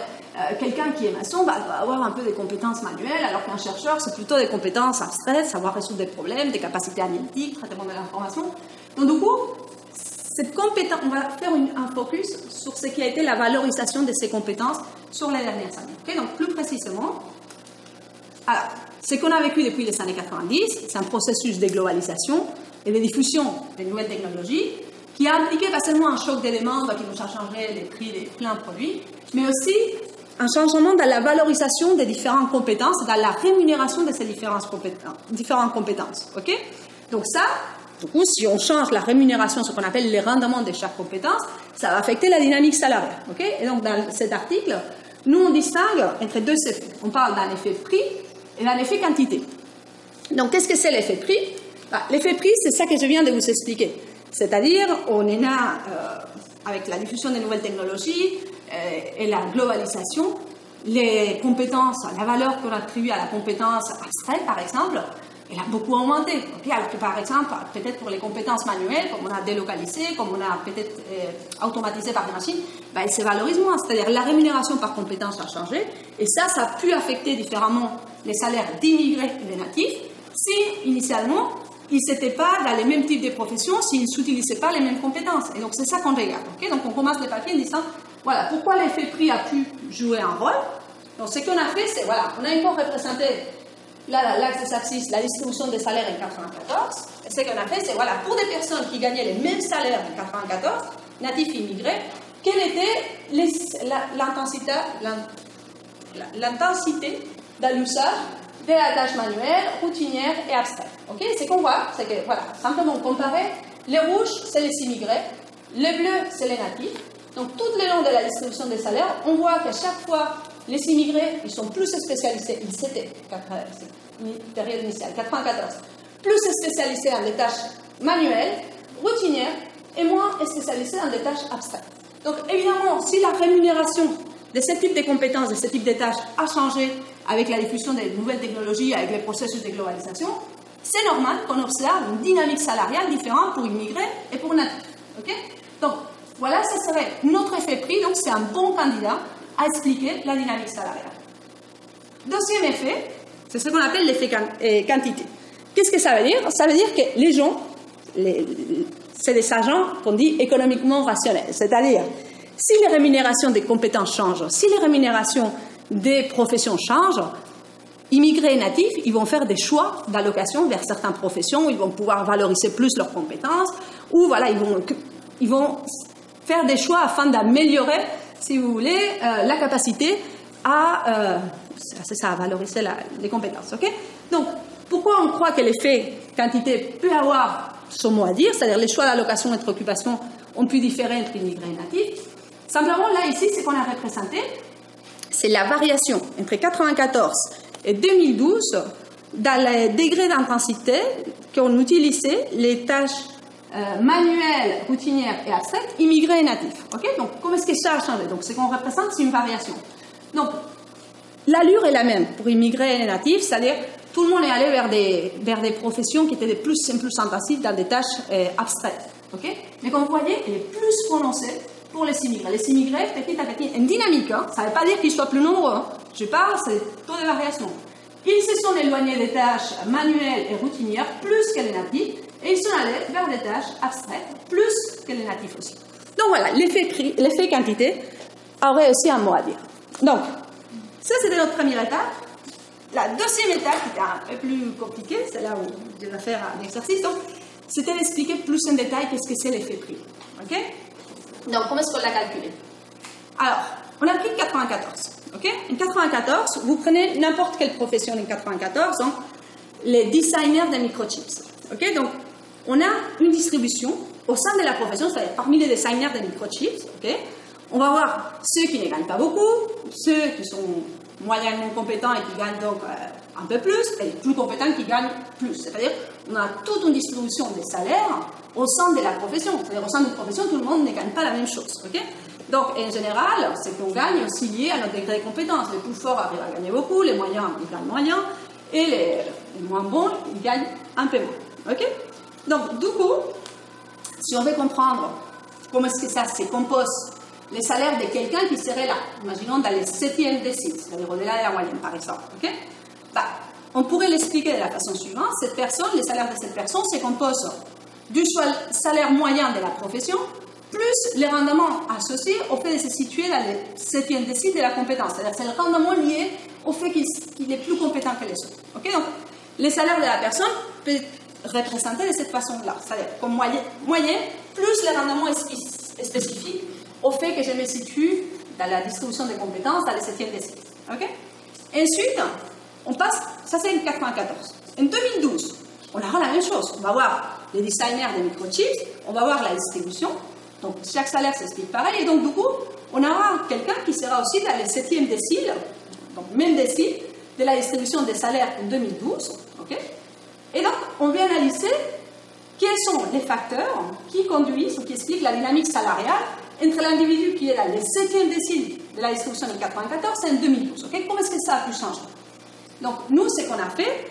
quelqu'un qui est maçon va avoir un peu des compétences manuelles, alors qu'un chercheur, c'est plutôt des compétences abstraites, savoir résoudre des problèmes, des capacités analytiques, traitement de l'information. Donc, du coup, cette compétence, on va faire un focus sur ce qui a été la valorisation de ces compétences sur les dernières années. Okay? Donc, plus précisément, alors, ce qu'on a vécu depuis les années 90, c'est un processus de globalisation et de diffusion des nouvelles technologies qui a impliqué pas seulement un choc d'éléments qui nous a changé les prix des plein produits, mais aussi un changement dans la valorisation des différentes compétences, dans la rémunération de ces différentes compétences. Okay? Donc ça, du coup, si on change la rémunération, ce qu'on appelle les rendements de chaque compétence, ça va affecter la dynamique salariale. Okay? Et donc dans cet article, nous on distingue entre deux effets. On parle d'un effet prix et d'un effet quantité. Donc qu'est-ce que c'est l'effet prix? L'effet prix, c'est ça que je viens de vous expliquer. C'est-à-dire, on est là, avec la diffusion des nouvelles technologies et la globalisation, les compétences, la valeur qu'on attribue à la compétence abstraite, par exemple, elle a beaucoup augmenté. Okay? Alors que, par exemple, peut-être pour les compétences manuelles, comme on a délocalisé, comme on a peut-être automatisé par des machines, elle se valorise moins. C'est-à-dire, la rémunération par compétence a changé, et ça a pu affecter différemment les salaires d'immigrés et des natifs, si, initialement, ils n'étaient pas dans les mêmes types de professions, s'ils n'utilisaient pas les mêmes compétences. Et donc, c'est ça qu'on regarde. Okay? Donc, on commence le papier en disant, voilà, pourquoi l'effet prix a pu jouer un rôle. Donc, ce qu'on a fait, c'est, voilà, on a encore représenté, là, l'axe des abscisses, la distribution des salaires en 1994. Et ce qu'on a fait, c'est, voilà, pour des personnes qui gagnaient les mêmes salaires en 1994, natifs immigrés, quelle était l'intensité dans l'usage de la tâche manuelle, routinière et abstraite. Okay? Ce qu'on voit, c'est que, voilà, simplement comparer, les rouges, c'est les immigrés, les bleus, c'est les natifs. Donc, tout le long de la distribution des salaires, on voit qu'à chaque fois, les immigrés, ils sont plus spécialisés, ils étaient, période initiale, 94, plus spécialisés dans des tâches manuelles, routinières, et moins spécialisés dans des tâches abstraites. Donc, évidemment, si la rémunération de ce type de compétences, de ce type de tâches a changé avec la diffusion des nouvelles technologies, avec les processus de globalisation, c'est normal qu'on observe une dynamique salariale différente pour immigrés et pour natifs. Okay? Donc, voilà, ce serait notre effet prix, donc c'est un bon candidat à expliquer la dynamique salariale. Deuxième effet, c'est ce qu'on appelle l'effet quantité. Qu'est-ce que ça veut dire? Ça veut dire que les gens, c'est des agents qu'on dit économiquement rationnels, c'est-à-dire si les rémunérations des compétences changent, si les rémunérations des professions changent, immigrés et natifs, ils vont faire des choix d'allocation vers certaines professions où ils vont pouvoir valoriser plus leurs compétences, ou voilà, ils vont faire des choix afin d'améliorer, si vous voulez, la capacité à valoriser les compétences. Okay? Donc, pourquoi on croit que l'effet quantité peut avoir son mot à dire, c'est-à-dire les choix d'allocation et d'occupation ont pu différer entre immigrés et natifs? Simplement, là, ici, ce qu'on a représenté, c'est la variation entre 1994 et 2012 dans les degrés d'intensité qu'ont utilisé les tâches manuelles, routinières et abstraites, immigrés et natifs. Okay? Donc, comment est-ce que ça a changé? Donc, ce qu'on représente, c'est une variation. Donc, l'allure est la même pour immigrés et natifs, c'est-à-dire tout le monde est allé vers des professions qui étaient de plus en plus intensives dans des tâches abstraites. Okay? Mais comme vous voyez, elle est plus prononcée pour les immigrés. Les immigrés, petit à petit, une dynamique, hein, ça ne veut pas dire qu'ils soient plus nombreux. Hein. Je parle, c'est taux de variation. Ils se sont éloignés des tâches manuelles et routinières plus que les natifs, et ils sont allés vers des tâches abstraites plus que les natifs aussi. Donc voilà, l'effet quantité aurait aussi un mot à dire. Donc, ça c'était notre première étape. la deuxième étape, qui était un peu plus compliquée, c'est là où je vais faire un exercice, c'était d'expliquer plus en détail qu'est-ce que c'est l'effet prix. Ok? Donc, comment est-ce qu'on l'a calculé? Alors, on a pris 94. Ok? En 94, vous prenez n'importe quelle profession en 94, donc les designers de microchips. Ok? Donc, on a une distribution au sein de la profession, c'est-à-dire parmi les designers de microchips. Ok? On va voir ceux qui ne gagnent pas beaucoup, ceux qui sont moyennement compétents et qui gagnent donc un peu plus, et les plus compétents qui gagnent plus. C'est-à-dire on a toute une distribution des salaires au sein de la profession. C'est-à-dire au sein d'une profession, tout le monde ne gagne pas la même chose. Okay? Donc, en général, ce qu'on gagne est aussi lié à notre degré de compétence. Les plus forts arrivent à gagner beaucoup, les moyens, ils gagnent moyen, et les moins bons, ils gagnent un peu moins. Okay? Donc, du coup, si on veut comprendre comment est-ce que ça se compose, les salaires de quelqu'un qui serait là, imaginons dans les 7e déciles, c'est-à-dire au-delà de la moyenne, par exemple. Okay? On pourrait l'expliquer de la façon suivante. Cette personne, les salaires de cette personne se composent du salaire moyen de la profession, plus les rendements associés au fait de se situer dans les 7e décile de la compétence. C'est-à-dire c'est le rendement lié au fait qu'il est plus compétent que les autres. Okay? Donc, les salaires de la personne peuvent être représentés de cette façon-là. C'est-à-dire comme moyen, plus les rendements spécifiques au fait que je me situe dans la distribution des compétences dans les 7e décile. Okay? Ensuite, on passe, ça c'est en 94. En 2012, on aura la même chose. On va voir les designers des microchips, on va voir la distribution. Donc chaque salaire s'explique pareil. Et donc du coup, on aura quelqu'un qui sera aussi dans les 7e décile, donc même décile, de la distribution des salaires en 2012. Okay? Et donc, on va analyser quels sont les facteurs qui conduisent ou qui expliquent la dynamique salariale entre l'individu qui est dans les 7e décile de la distribution de 94 et en 2012. Okay? Comment est-ce que ça a pu changer? Donc, nous, ce qu'on a fait,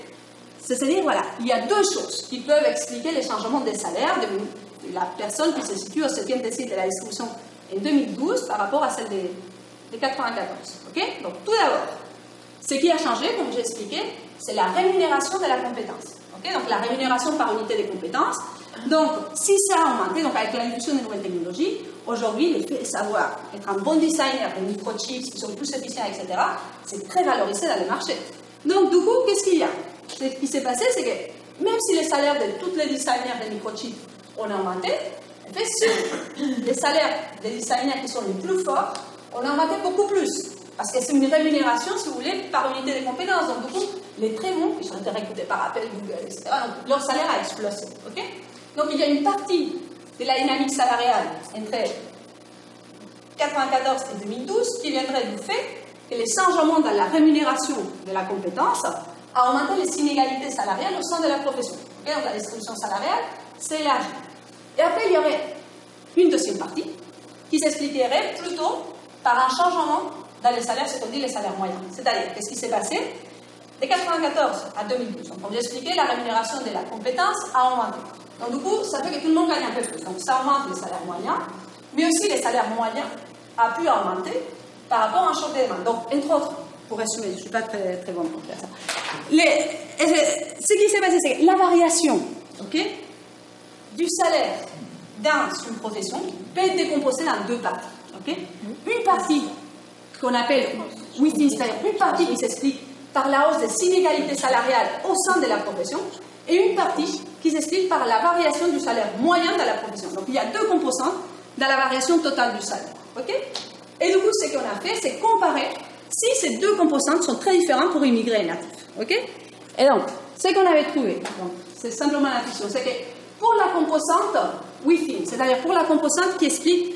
c'est de dire, voilà, il y a deux choses qui peuvent expliquer les changements des salaires de la personne qui se situe au 7e décile de la distribution en 2012 par rapport à celle de 94. Okay? Donc, tout d'abord, ce qui a changé, comme j'ai expliqué, c'est la rémunération de la compétence. Okay? Donc, la rémunération par unité de compétences. Donc, si ça a augmenté, donc avec l'introduction des nouvelles technologies, aujourd'hui, le fait de savoir être un bon designer de microchips qui sont plus efficients, etc., c'est très valorisé dans le marché. Donc, du coup, qu'est-ce qu'il y a? Ce qui s'est passé, c'est que même si les salaires de tous les designers de microchips ont augmenté, en fait, les salaires des designers qui sont les plus forts ont augmenté beaucoup plus. Parce que c'est une rémunération, si vous voulez, par unité de compétences. Donc, du coup, les très bons, qui sont été recrutés par Apple, Google, etc., donc leur salaire a explosé. Okay? Donc, il y a une partie de la dynamique salariale entre 1994 et 2012 qui viendrait du fait que les changements dans la rémunération de la compétence a augmenté les inégalités salariales au sein de la profession. Okay? Donc, la distribution salariale s'est élargie. Et après, il y aurait une deuxième partie qui s'expliquerait plutôt par un changement dans les salaires, ce qu'on dit les salaires moyens. C'est-à-dire, qu'est-ce qui s'est passé? De 1994 à 2012, donc, comme j'ai expliqué, la rémunération de la compétence a augmenté. Donc, du coup, ça fait que tout le monde gagne un peu plus. Donc, ça augmente les salaires moyens, mais aussi les salaires moyens a pu augmenter par rapport à un choc de demande. Donc, entre autres, pour résumer, je ne suis pas très, très bonne pour faire ça. Ce qui s'est passé, c'est que la variation du salaire dans une profession peut être décomposée dans deux parties. Une partie qu'on appelle within, c'est-à-dire une partie qui s'explique par la hausse des inégalités salariales au sein de la profession, et une partie qui s'explique par la variation du salaire moyen dans la profession. Donc, il y a deux composantes dans la variation totale du salaire. Et du coup, ce qu'on a fait, c'est comparer si ces deux composantes sont très différentes pour immigrés natifs. Et donc, ce qu'on avait trouvé, c'est simplement l'intuition, c'est que pour la composante within, c'est-à-dire pour la composante qui explique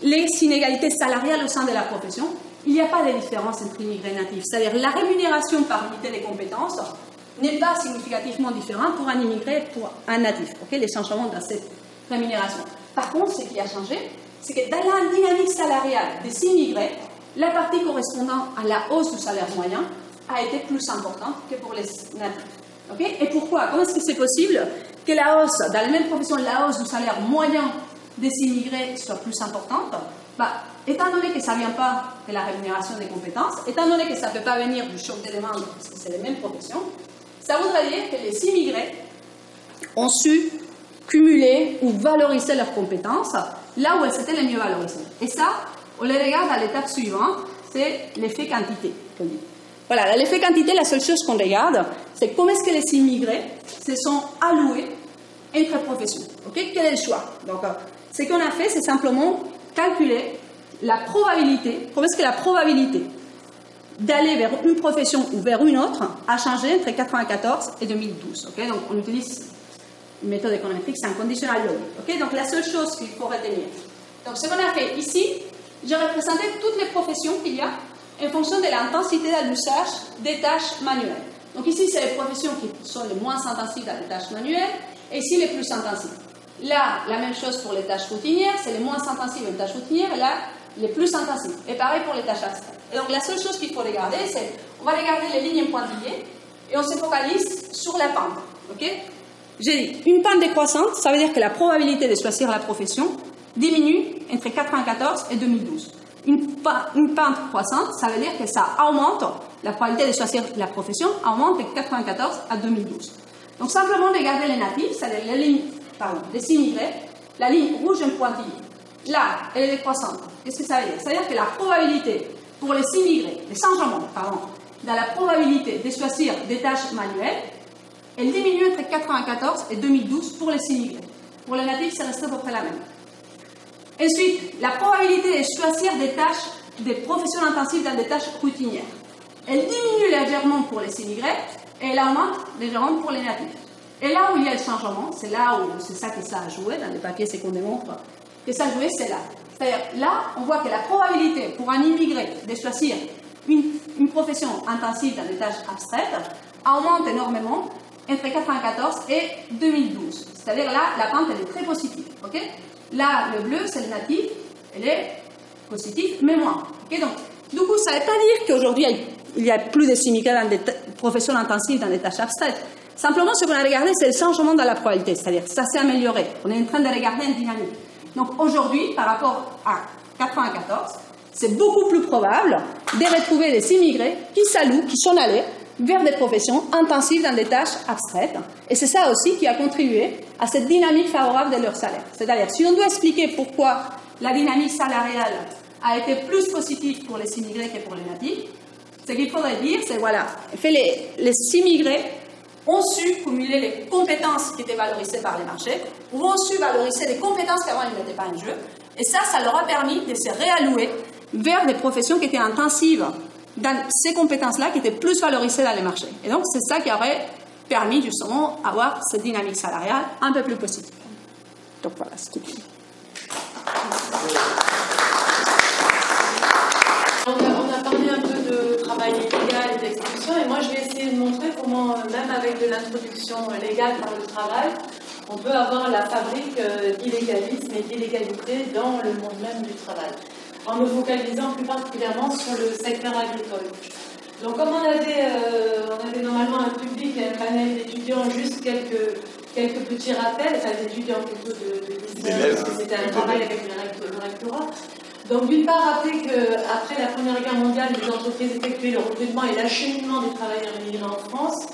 les inégalités salariales au sein de la profession, il n'y a pas de différence entre immigrés natifs. C'est-à-dire la rémunération par unité de compétences n'est pas significativement différente pour un immigré et pour un natif. Les changements dans cette rémunération. Par contre, ce qui a changé, c'est que dans la dynamique salariale des immigrés, la partie correspondant à la hausse du salaire moyen a été plus importante que pour les natifs. Et pourquoi? Comment est-ce que c'est possible que la hausse, dans la même profession, la hausse du salaire moyen des immigrés soit plus importante? Étant donné que ça ne vient pas de la rémunération des compétences, étant donné que ça ne peut pas venir du choc des demandes, parce que c'est les mêmes professions, ça voudrait dire que les immigrés ont su cumuler ou valoriser leurs compétences là où elles étaient les mieux valorisées. Et ça, on les regarde à l'étape suivante, c'est l'effet quantité. Voilà, l'effet quantité, la seule chose qu'on regarde, c'est comment est-ce que les immigrés se sont alloués entre professions. Okay? Quel est le choix? Donc, ce qu'on a fait, c'est simplement calculer la probabilité, comment est-ce que la probabilité d'aller vers une profession ou vers une autre a changé entre 1994 et 2012. Okay? Donc, on utilise une méthode économétrique, c'est un conditional loading. Okay? Donc, la seule chose qu'il faut retenir. Donc, ce qu'on a fait ici, j'ai représenté toutes les professions qu'il y a en fonction de l'intensité de l'usage des tâches manuelles. Donc, ici, c'est les professions qui sont les moins intensives dans les tâches manuelles, et ici, les plus intensives. Là, la même chose pour les tâches routinières, c'est les moins intensives les tâches routinières, et là, les plus intensives. Et pareil pour les tâches abstraites. Et donc, la seule chose qu'il faut regarder, c'est, on va regarder les lignes en pointillés, et on se focalise sur la pente. Okay? J'ai dit, une pente décroissante, ça veut dire que la probabilité de choisir la profession diminue entre 1994 et 2012. Une pente croissante, ça veut dire que ça augmente, la probabilité de choisir la profession augmente de 1994 à 2012. Donc, simplement regarder les natifs, c'est-à-dire les lignes, les immigrés, la ligne rouge en pointillé. Là, elle est décroissante. Qu'est-ce que ça veut dire? Ça veut dire que la probabilité pour les immigrés, les changements, dans la probabilité de choisir des tâches manuelles, elle diminue entre 1994 et 2012 pour les immigrés. Pour les natifs, c'est resté à peu près la même. Ensuite, la probabilité de choisir des tâches, des professions intensives dans des tâches routinières, elle diminue légèrement pour les immigrés et elle augmente légèrement pour les natifs. Et là où il y a le changement, c'est là où c'est ça que ça a joué, dans les papiers, c'est qu'on démontre que ça a joué, c'est là. C'est-à-dire, là, on voit que la probabilité pour un immigré de choisir une profession intensive dans des tâches abstraites augmente énormément entre 1994 et 2012. C'est-à-dire, là, la pente, elle est très positive. Okay? Là, le bleu, c'est le natif, elle est positive, mais moins. Okay? Donc, du coup, ça ne veut pas dire qu'aujourd'hui, il y a plus de immigrés dans des professions intensives, dans des tâches abstraites. Simplement, ce qu'on a regardé, c'est le changement dans la probabilité. C'est-à-dire que ça s'est amélioré. On est en train de regarder une dynamique. Donc, aujourd'hui, par rapport à 1994, c'est beaucoup plus probable de retrouver des immigrés qui s'allouent, qui sont allés vers des professions intensives dans des tâches abstraites. Et c'est ça aussi qui a contribué à cette dynamique favorable de leur salaire. C'est-à-dire, si on doit expliquer pourquoi la dynamique salariale a été plus positive pour les immigrés que pour les natifs, ce qu'il faudrait dire, c'est voilà, en fait, les immigrés ont su cumuler les compétences qui étaient valorisées par les marchés, ou ont su valoriser des compétences qu'avant ils ne mettaient pas en jeu, et ça leur a permis de se réallouer vers des professions qui étaient intensives dans ces compétences-là, qui étaient plus valorisées dans les marchés. Et donc, c'est ça qui aurait permis justement d'avoir cette dynamique salariale un peu plus positive. Donc voilà, c'est tout. On a parlé un peu de travail illégal et d'expulsion, et moi je vais essayer de montrer comment, même avec de l'introduction légale par le travail, on peut avoir la fabrique d'illégalisme et d'illégalité dans le monde même du travail, en me focalisant plus particulièrement sur le secteur agricole. Donc comme on avait normalement un public et un panel d'étudiants, juste quelques petits rappels, enfin d'étudiants plutôt de lycée, parce que c'était un travail avec le rectorat. Donc, d'une part, rappeler qu'après la Première Guerre mondiale, les entreprises effectuaient le recrutement et l'acheminement des travailleurs immigrants en France.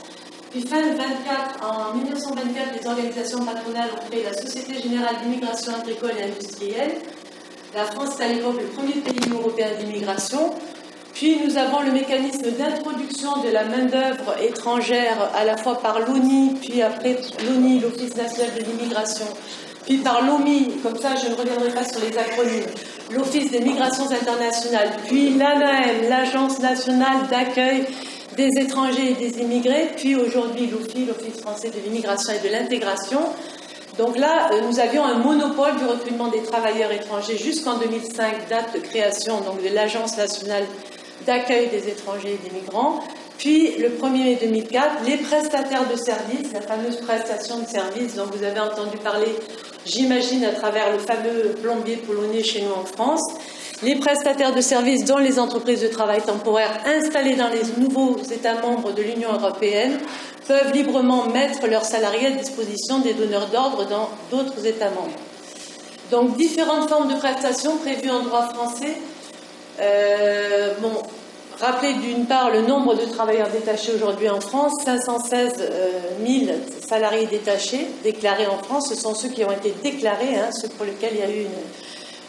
Puis, en 1924, les organisations patronales ont créé la Société Générale d'Immigration Agricole et Industrielle. La France est à l'époque le premier pays européen d'immigration. Puis, nous avons le mécanisme d'introduction de la main-d'œuvre étrangère à la fois par l'ONI, puis après l'ONI, l'Office national de l'immigration, puis par l'OMI, comme ça je ne reviendrai pas sur les acronymes, l'Office des migrations internationales, puis l'ANAM, l'Agence nationale d'accueil des étrangers et des immigrés, puis aujourd'hui l'OFII, l'Office français de l'immigration et de l'intégration. Donc là, nous avions un monopole du recrutement des travailleurs étrangers jusqu'en 2005, date de création donc, de l'Agence nationale d'accueil des étrangers et des migrants. Puis, le 1er mai 2004, les prestataires de services, la fameuse prestation de services dont vous avez entendu parler, j'imagine, à travers le fameux plombier polonais chez nous en France. Les prestataires de services, dont les entreprises de travail temporaire installées dans les nouveaux États membres de l'Union européenne, peuvent librement mettre leurs salariés à disposition des donneurs d'ordre dans d'autres États membres. Donc, différentes formes de prestations prévues en droit français. Rappelez d'une part le nombre de travailleurs détachés aujourd'hui en France, 516 000 salariés détachés déclarés en France. Ce sont ceux qui ont été déclarés, ceux pour lesquels il y a eu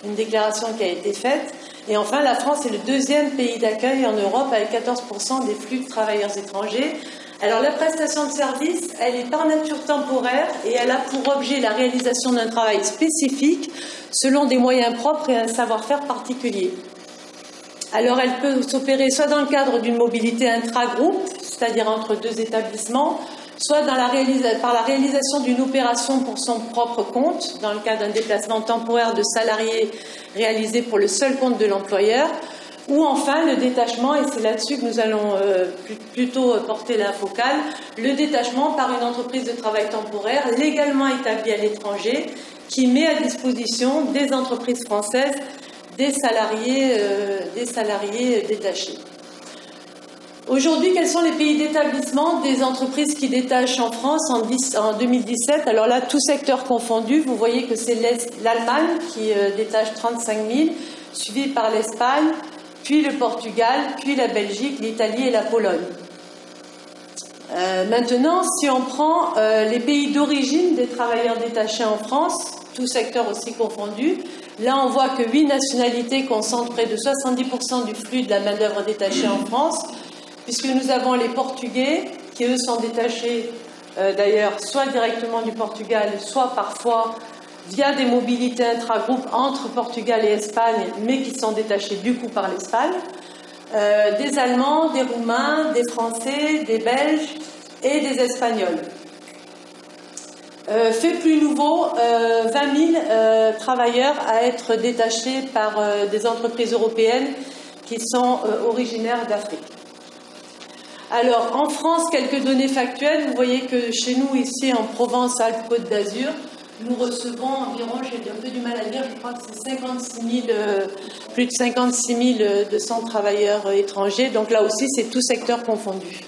une déclaration qui a été faite. Et enfin, la France est le deuxième pays d'accueil en Europe avec 14% des flux de travailleurs étrangers. Alors la prestation de service, elle est par nature temporaire et elle a pour objet la réalisation d'un travail spécifique selon des moyens propres et un savoir-faire particulier. Alors elle peut s'opérer soit dans le cadre d'une mobilité intra-groupe, c'est-à-dire entre deux établissements, soit par la réalisation d'une opération pour son propre compte, dans le cadre d'un déplacement temporaire de salariés réalisé pour le seul compte de l'employeur, ou enfin le détachement, et c'est là-dessus que nous allons plutôt porter la focale, le détachement par une entreprise de travail temporaire légalement établie à l'étranger, qui met à disposition des entreprises françaises des salariés détachés. Aujourd'hui, quels sont les pays d'établissement des entreprises qui détachent en France en 2017? Alors là, tout secteur confondu, vous voyez que c'est l'Allemagne qui détache 35 000, suivi par l'Espagne, puis le Portugal, puis la Belgique, l'Italie et la Pologne. Maintenant, si on prend les pays d'origine des travailleurs détachés en France, tout secteur aussi confondu, là on voit que 8 nationalités concentrent près de 70% du flux de la main-d'œuvre détachée en France, puisque nous avons les Portugais, qui eux sont détachés d'ailleurs soit directement du Portugal, soit parfois via des mobilités intragroupes entre Portugal et Espagne, mais qui sont détachés du coup par l'Espagne, des Allemands, des Roumains, des Français, des Belges et des Espagnols. Fait plus nouveau, 20 000 travailleurs à être détachés par des entreprises européennes qui sont originaires d'Afrique. Alors, en France, quelques données factuelles. Vous voyez que chez nous, ici, en Provence-Alpes-Côte d'Azur, nous recevons environ, j'ai un peu du mal à dire, je crois que c'est plus de 56 200 travailleurs étrangers. Donc là aussi, c'est tout secteur confondu.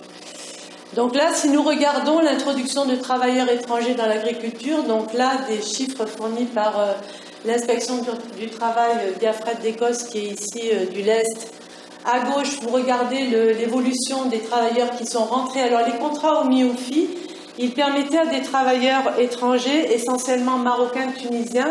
Donc là, si nous regardons l'introduction de travailleurs étrangers dans l'agriculture, donc là, des chiffres fournis par l'inspection du travail via Fred d'Écosse, qui est ici du lest. À gauche, vous regardez l'évolution des travailleurs qui sont rentrés. Alors, les contrats OMI-OFI, ils permettaient à des travailleurs étrangers, essentiellement marocains, tunisiens,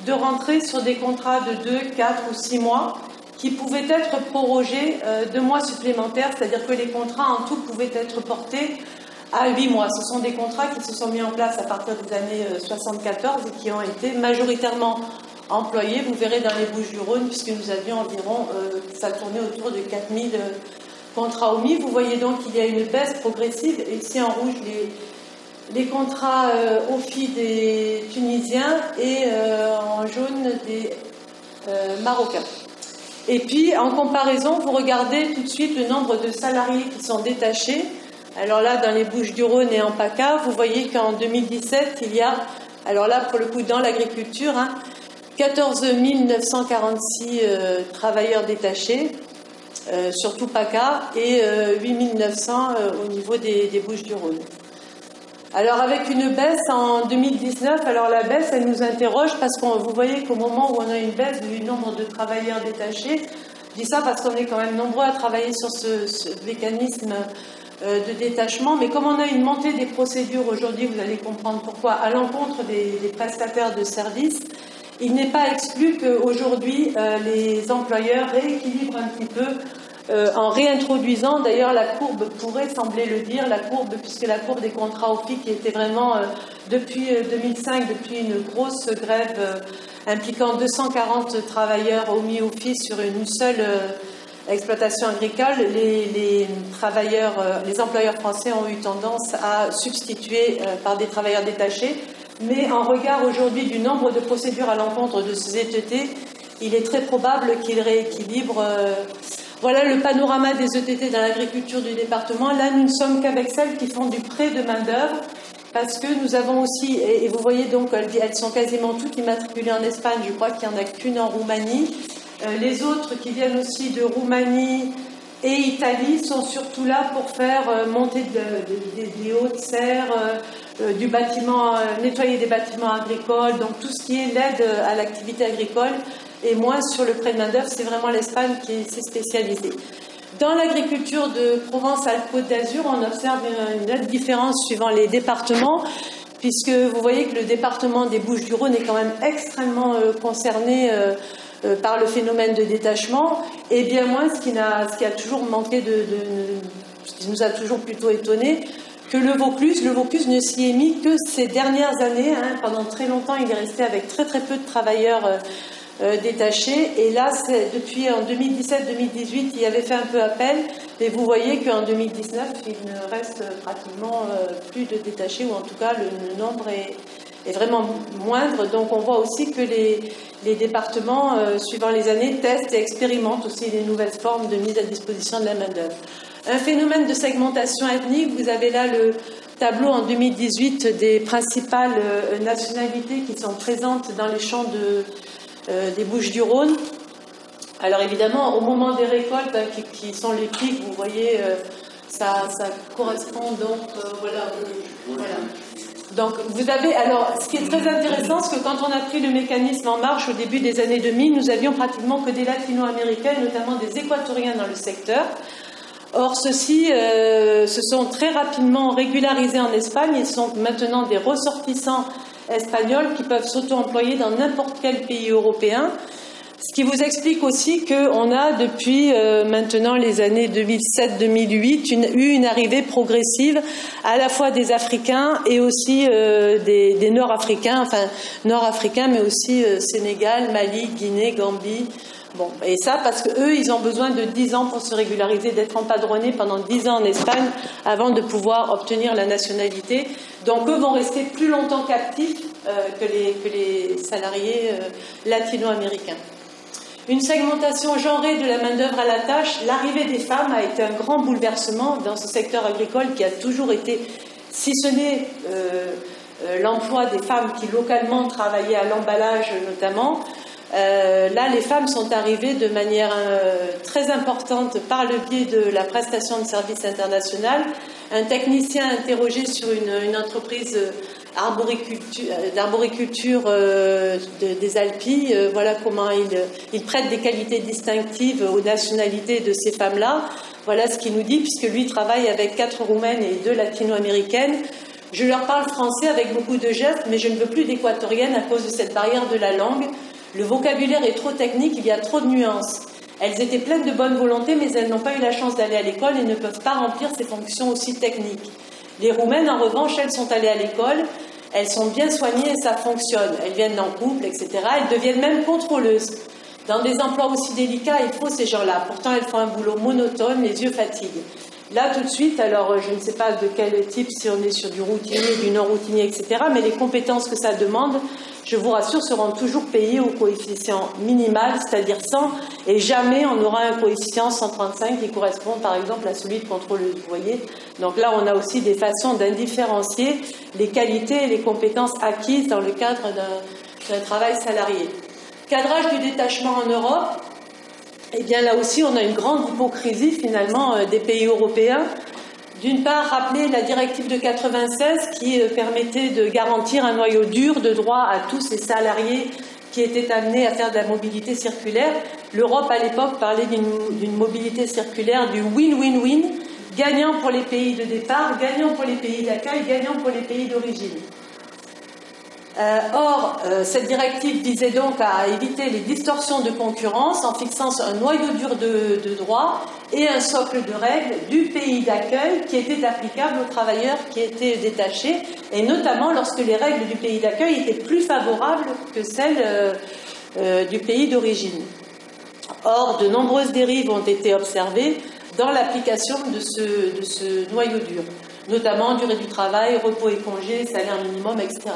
de rentrer sur des contrats de 2, 4 ou 6 mois qui pouvaient être prorogés 2 mois supplémentaires, c'est-à-dire que les contrats en tout pouvaient être portés à 8 mois. Ce sont des contrats qui se sont mis en place à partir des années 74 et qui ont été majoritairement employés, vous verrez dans les Bouches-du-Rhône, puisque nous avions environ, ça tournait autour de 4000 contrats OMI. Vous voyez donc qu'il y a une baisse progressive. Ici en rouge, les contrats OFI des Tunisiens et en jaune des Marocains. Et puis, en comparaison, vous regardez tout de suite le nombre de salariés qui sont détachés. Alors là, dans les Bouches-du-Rhône et en PACA, vous voyez qu'en 2017, il y a, alors là, pour le coup, dans l'agriculture, 14 946 travailleurs détachés, surtout PACA, et 8 900 au niveau des Bouches-du-Rhône. Alors avec une baisse en 2019, alors la baisse, elle nous interroge parce que vous voyez qu'au moment où on a une baisse du nombre de travailleurs détachés, je dis ça parce qu'on est quand même nombreux à travailler sur ce mécanisme de détachement, mais comme on a une montée des procédures aujourd'hui, vous allez comprendre pourquoi, à l'encontre des prestataires de services, il n'est pas exclu qu'aujourd'hui les employeurs rééquilibrent un petit peu en réintroduisant, d'ailleurs la courbe pourrait sembler le dire, puisque la courbe des contrats OFI qui était vraiment depuis 2005, depuis une grosse grève impliquant 240 travailleurs OMI-OFI sur une seule exploitation agricole, les employeurs français ont eu tendance à substituer par des travailleurs détachés, mais en regard aujourd'hui du nombre de procédures à l'encontre de ces ETT, il est très probable qu'ils rééquilibrent. Voilà le panorama des ETT dans l'agriculture du département. Là, nous ne sommes qu'avec celles qui font du prêt de main-d'œuvre, parce que nous avons aussi, et vous voyez donc, elles sont quasiment toutes immatriculées en Espagne, je crois qu'il n'y en a qu'une en Roumanie. Les autres qui viennent aussi de Roumanie et Italie sont surtout là pour faire monter des hautes serres, du bâtiment, nettoyer des bâtiments agricoles, donc tout ce qui est l'aide à l'activité agricole. Et moins sur le prêt de main-d'œuvre, c'est vraiment l'Espagne qui s'est spécialisée. Dans l'agriculture de Provence-Alpes-Côte d'Azur, on observe une nette différence suivant les départements, puisque vous voyez que le département des Bouches-du-Rhône est quand même extrêmement concerné par le phénomène de détachement, et bien moins ce qui a toujours manqué ce qui nous a toujours plutôt étonné, que le Vaucluse ne s'y est mis que ces dernières années. Pendant très longtemps, il est resté avec très très peu de travailleurs détachés. Et là, depuis en 2017-2018, il avait fait un peu appel. Et vous voyez qu'en 2019, il ne reste pratiquement plus de détachés, ou en tout cas, le nombre est vraiment moindre. Donc, on voit aussi que les départements, suivant les années, testent et expérimentent aussi les nouvelles formes de mise à disposition de la main-d'œuvre. Un phénomène de segmentation ethnique, vous avez là le tableau en 2018 des principales nationalités qui sont présentes dans les champs des Bouches-du-Rhône. Alors évidemment, au moment des récoltes, qui sont les pics, vous voyez, ça correspond donc, voilà. Donc vous avez, alors ce qui est très intéressant, c'est que quand on a pris le mécanisme en marche au début des années 2000, nous avions pratiquement que des latino-américains, notamment des équatoriens dans le secteur. Or, ceux-ci se sont très rapidement régularisés en Espagne et sont maintenant des ressortissants espagnols qui peuvent s'auto-employer dans n'importe quel pays européen. Ce qui vous explique aussi qu'on a depuis maintenant les années 2007-2008 eu une arrivée progressive à la fois des Africains et aussi des Nord-Africains, enfin Nord-Africains mais aussi Sénégal, Mali, Guinée, Gambie. Bon, et ça parce qu'eux, ils ont besoin de 10 ans pour se régulariser, d'être empadronnés pendant 10 ans en Espagne avant de pouvoir obtenir la nationalité. Donc eux vont rester plus longtemps captifs que les salariés latino-américains. Une segmentation genrée de la main-d'œuvre à la tâche, l'arrivée des femmes a été un grand bouleversement dans ce secteur agricole qui a toujours été, si ce n'est l'emploi des femmes qui localement travaillaient à l'emballage notamment. Là, les femmes sont arrivées de manière très importante par le biais de la prestation de services internationales. Un technicien interrogé sur une entreprise d'arboriculture des Alpilles, voilà comment il prête des qualités distinctives aux nationalités de ces femmes-là. Voilà ce qu'il nous dit, puisque lui travaille avec 4 Roumaines et 2 Latino-américaines. Je leur parle français avec beaucoup de gestes, mais je ne veux plus d'équatoriennes à cause de cette barrière de la langue. Le vocabulaire est trop technique, il y a trop de nuances. Elles étaient pleines de bonne volonté, mais elles n'ont pas eu la chance d'aller à l'école et ne peuvent pas remplir ces fonctions aussi techniques. Les Roumaines, en revanche, elles sont allées à l'école, elles sont bien soignées et ça fonctionne. Elles viennent en couple, etc. Elles deviennent même contrôleuses. Dans des emplois aussi délicats, il faut ces gens-là. Pourtant, elles font un boulot monotone, les yeux fatiguent. Là, tout de suite, alors je ne sais pas de quel type, si on est sur du routinier, du non-routinier, etc., mais les compétences que ça demande, je vous rassure, seront toujours payées au coefficient minimal, c'est-à-dire 100, et jamais on aura un coefficient 135 qui correspond, par exemple, à celui de contrôleuse. Vous voyez ? Donc là, on a aussi des façons d'indifférencier les qualités et les compétences acquises dans le cadre d'un travail salarié. Cadrage du détachement en Europe. Eh bien, là aussi, on a une grande hypocrisie, finalement, des pays européens. D'une part, rappeler la directive de 96 qui permettait de garantir un noyau dur de droit à tous ces salariés qui étaient amenés à faire de la mobilité circulaire. L'Europe, à l'époque, parlait d'une mobilité circulaire, du win-win-win, gagnant pour les pays de départ, gagnant pour les pays d'accueil, gagnant pour les pays d'origine. Or, cette directive visait donc à éviter les distorsions de concurrence en fixant un noyau dur de droit et un socle de règles du pays d'accueil qui était applicable aux travailleurs qui étaient détachés, et notamment lorsque les règles du pays d'accueil étaient plus favorables que celles du pays d'origine. Or, de nombreuses dérives ont été observées dans l'application de ce noyau dur, notamment durée du travail, repos et congés, salaire minimum, etc.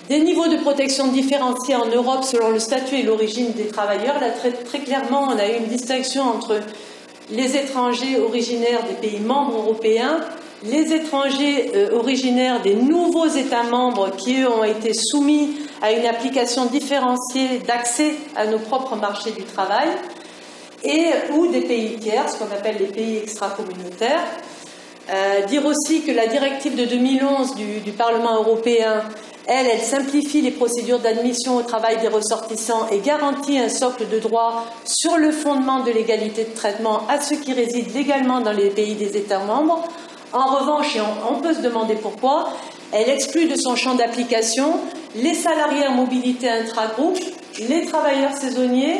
Des niveaux de protection différenciés en Europe selon le statut et l'origine des travailleurs. Là, très clairement, on a eu une distinction entre les étrangers originaires des pays membres européens, les étrangers originaires des nouveaux États membres qui, eux, ont été soumis à une application différenciée d'accès à nos propres marchés du travail, ou des pays tiers, ce qu'on appelle les pays extracommunautaires. Dire aussi que la directive de 2011 du Parlement européen, elle simplifie les procédures d'admission au travail des ressortissants et garantit un socle de droit sur le fondement de l'égalité de traitement à ceux qui résident légalement dans les pays des États membres. En revanche, et on peut se demander pourquoi, elle exclut de son champ d'application les salariés en mobilité intragroupe les travailleurs saisonniers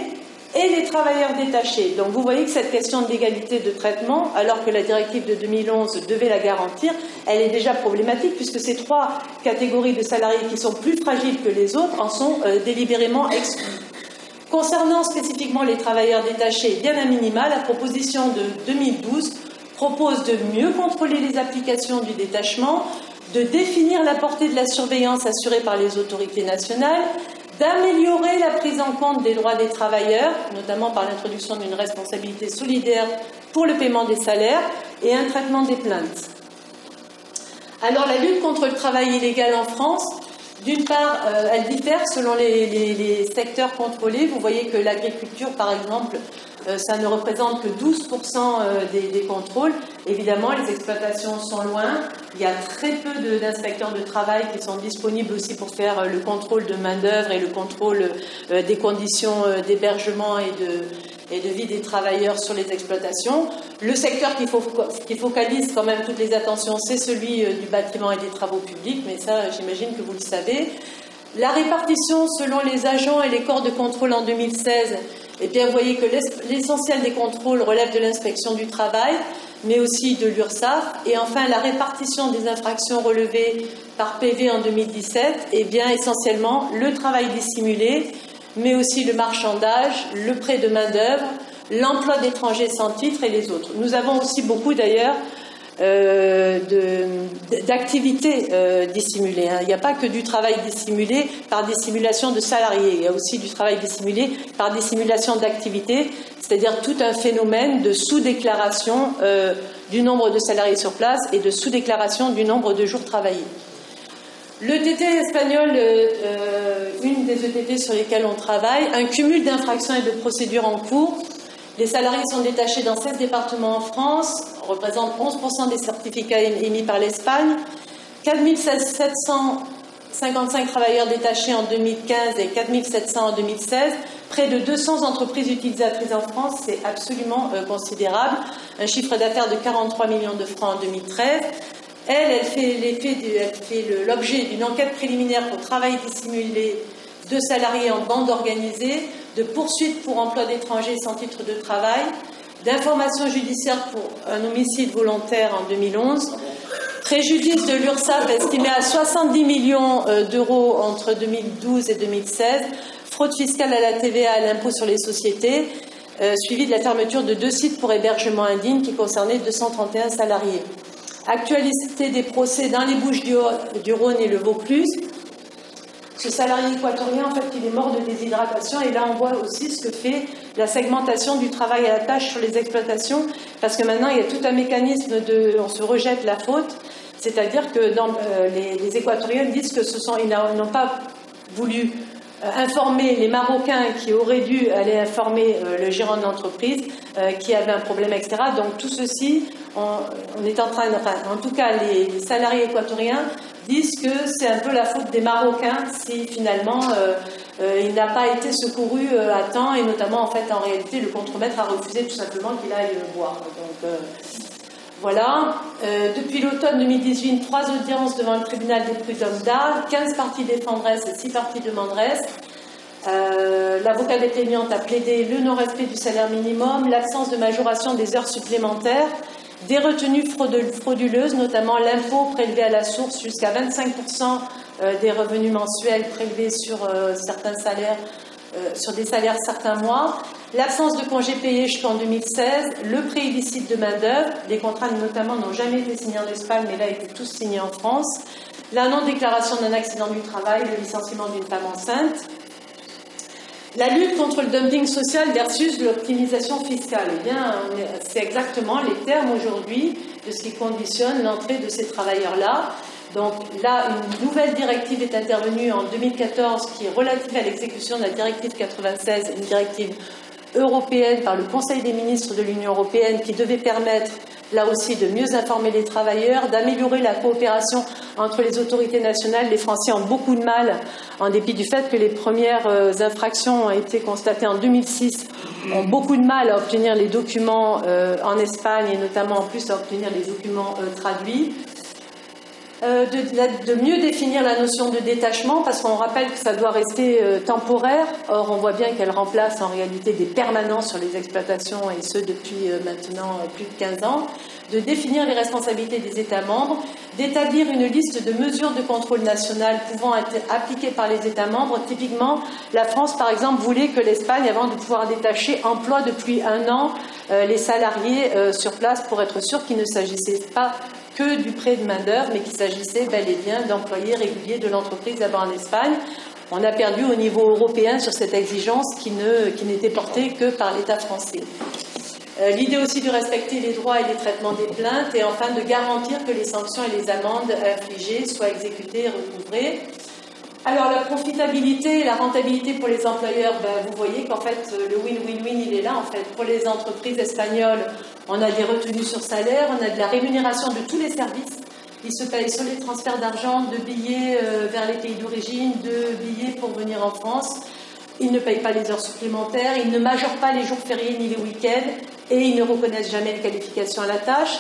et les travailleurs détachés. Donc vous voyez que cette question de l'égalité de traitement, alors que la directive de 2011 devait la garantir, elle est déjà problématique puisque ces trois catégories de salariés qui sont plus fragiles que les autres en sont délibérément exclus. Concernant spécifiquement les travailleurs détachés, bien à minima, la proposition de 2012 propose de mieux contrôler les applications du détachement, de définir la portée de la surveillance assurée par les autorités nationales, d'améliorer la prise en compte des droits des travailleurs, notamment par l'introduction d'une responsabilité solidaire pour le paiement des salaires et un traitement des plaintes. Alors la lutte contre le travail illégal en France, d'une part, elle diffère selon les secteurs contrôlés. Vous voyez que l'agriculture, par exemple, ça ne représente que 12% des contrôles. Évidemment, les exploitations sont loin. Il y a très peu d'inspecteurs de travail qui sont disponibles aussi pour faire le contrôle de main-d'œuvre et le contrôle des conditions d'hébergement et de vie des travailleurs sur les exploitations. Le secteur qui focalise quand même toutes les attentions, c'est celui du bâtiment et des travaux publics, mais ça, j'imagine que vous le savez. La répartition selon les agents et les corps de contrôle en 2016, eh bien, vous voyez que l'essentiel des contrôles relève de l'inspection du travail, mais aussi de l'URSSAF. Et enfin, la répartition des infractions relevées par PV en 2017, eh bien, essentiellement le travail dissimulé, mais aussi le marchandage, le prêt de main-d'œuvre, l'emploi d'étrangers sans titre et les autres. Nous avons aussi beaucoup d'ailleurs d'activités dissimulées. Il n'y a pas que du travail dissimulé par dissimulation de salariés, il y a aussi du travail dissimulé par dissimulation d'activités, c'est-à-dire tout un phénomène de sous-déclaration du nombre de salariés sur place et de sous-déclaration du nombre de jours travaillés. Le TT espagnol, une des ETT sur lesquelles on travaille, un cumul d'infractions et de procédures en cours. Les salariés sont détachés dans 16 départements en France, représentent 11% des certificats émis par l'Espagne, 4 755 travailleurs détachés en 2015 et 4 700 en 2016, près de 200 entreprises utilisatrices en France, c'est absolument considérable, un chiffre d'affaires de 43 millions de francs en 2013. Elle fait l'objet d'une enquête préliminaire pour travail dissimulé de salariés en bande organisée, de poursuites pour emploi d'étrangers sans titre de travail, d'information judiciaire pour un homicide volontaire en 2011, préjudice de l'URSSAF estimé à 70 millions d'euros entre 2012 et 2016, fraude fiscale à la TVA et à l'impôt sur les sociétés, suivi de la fermeture de 2 sites pour hébergement indigne qui concernaient 231 salariés. Actualité des procès dans les Bouches-du-Rhône et le Vaucluse. Ce salarié équatorien, en fait, il est mort de déshydratation et là, on voit aussi ce que fait la segmentation du travail à la tâche sur les exploitations parce que maintenant, il y a tout un mécanisme on se rejette la faute, c'est-à-dire que les Équatoriens disent que ils n'ont pas voulu informer les Marocains qui auraient dû aller informer le gérant de l'entreprise qui avait un problème, etc. Donc tout ceci, on est en train, en tout cas les salariés équatoriens disent que c'est un peu la faute des Marocains si finalement il n'a pas été secouru à temps et notamment en fait en réalité le contremaître a refusé tout simplement qu'il aille boire. Donc voilà. Depuis l'automne 2018, 3 audiences devant le tribunal des prud'hommes d'Arles, 15 parties défenderesses et 6 parties demanderesses. L'avocat des plaignantes a plaidé le non-respect du salaire minimum, l'absence de majoration des heures supplémentaires, des retenues frauduleuses, notamment l'impôt prélevé à la source jusqu'à 25% des revenus mensuels prélevés sur certains salaires, sur des salaires certains mois, l'absence de congés payés jusqu'en 2016, le prêt illicite de main-d'œuvre, les contrats notamment n'ont jamais été signés en Espagne, mais là ils étaient tous signés en France, la non-déclaration d'un accident du travail, le licenciement d'une femme enceinte, la lutte contre le dumping social versus l'optimisation fiscale. Eh bien, c'est exactement les termes aujourd'hui de ce qui conditionne l'entrée de ces travailleurs-là. Donc là, une nouvelle directive est intervenue en 2014 qui est relative à l'exécution de la directive 96, une directive européenne par le Conseil des ministres de l'Union européenne qui devait permettre là aussi de mieux informer les travailleurs, d'améliorer la coopération entre les autorités nationales. Les Français ont beaucoup de mal, en dépit du fait que les premières infractions ont été constatées en 2006, ont beaucoup de mal à obtenir les documents en Espagne et notamment en plus à obtenir les documents traduits. de mieux définir la notion de détachement, parce qu'on rappelle que ça doit rester temporaire. Or, on voit bien qu'elle remplace en réalité des permanents sur les exploitations, et ce depuis maintenant plus de 15 ans. De définir les responsabilités des États membres, d'établir une liste de mesures de contrôle national pouvant être appliquées par les États membres. Typiquement, la France, par exemple, voulait que l'Espagne, avant de pouvoir détacher, emploie depuis 1 an les salariés sur place pour être sûr qu'il ne s'agissait pas que du prêt de main-d'œuvre, mais qu'il s'agissait bel et bien d'employés réguliers de l'entreprise d'abord en Espagne. On a perdu au niveau européen sur cette exigence qui n'était portée que par l'État français. L'idée aussi de respecter les droits et les traitements des plaintes, et enfin de garantir que les sanctions et les amendes infligées soient exécutées et recouvrées. Alors la profitabilité et la rentabilité pour les employeurs, vous voyez qu'en fait le win-win-win il est là en fait. Pour les entreprises espagnoles, on a des retenues sur salaire, on a de la rémunération de tous les services. Ils se payent sur les transferts d'argent, de billets vers les pays d'origine, de billets pour venir en France. Ils ne payent pas les heures supplémentaires, ils ne majorent pas les jours fériés ni les week-ends et ils ne reconnaissent jamais les qualifications à la tâche.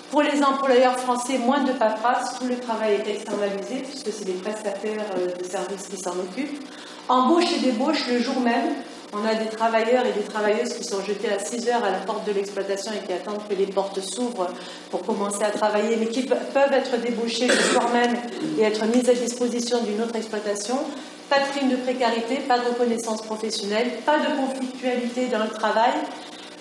Pour les employeurs français, moins de paperasse, tout le travail est externalisé puisque c'est les prestataires de services qui s'en occupent. Embauche et débauche le jour même. On a des travailleurs et des travailleuses qui sont jetés à 6 heures à la porte de l'exploitation et qui attendent que les portes s'ouvrent pour commencer à travailler, mais qui peuvent être débauchés le soir même et être mis à disposition d'une autre exploitation. Pas de prime de précarité, pas de reconnaissance professionnelle, pas de conflictualité dans le travail,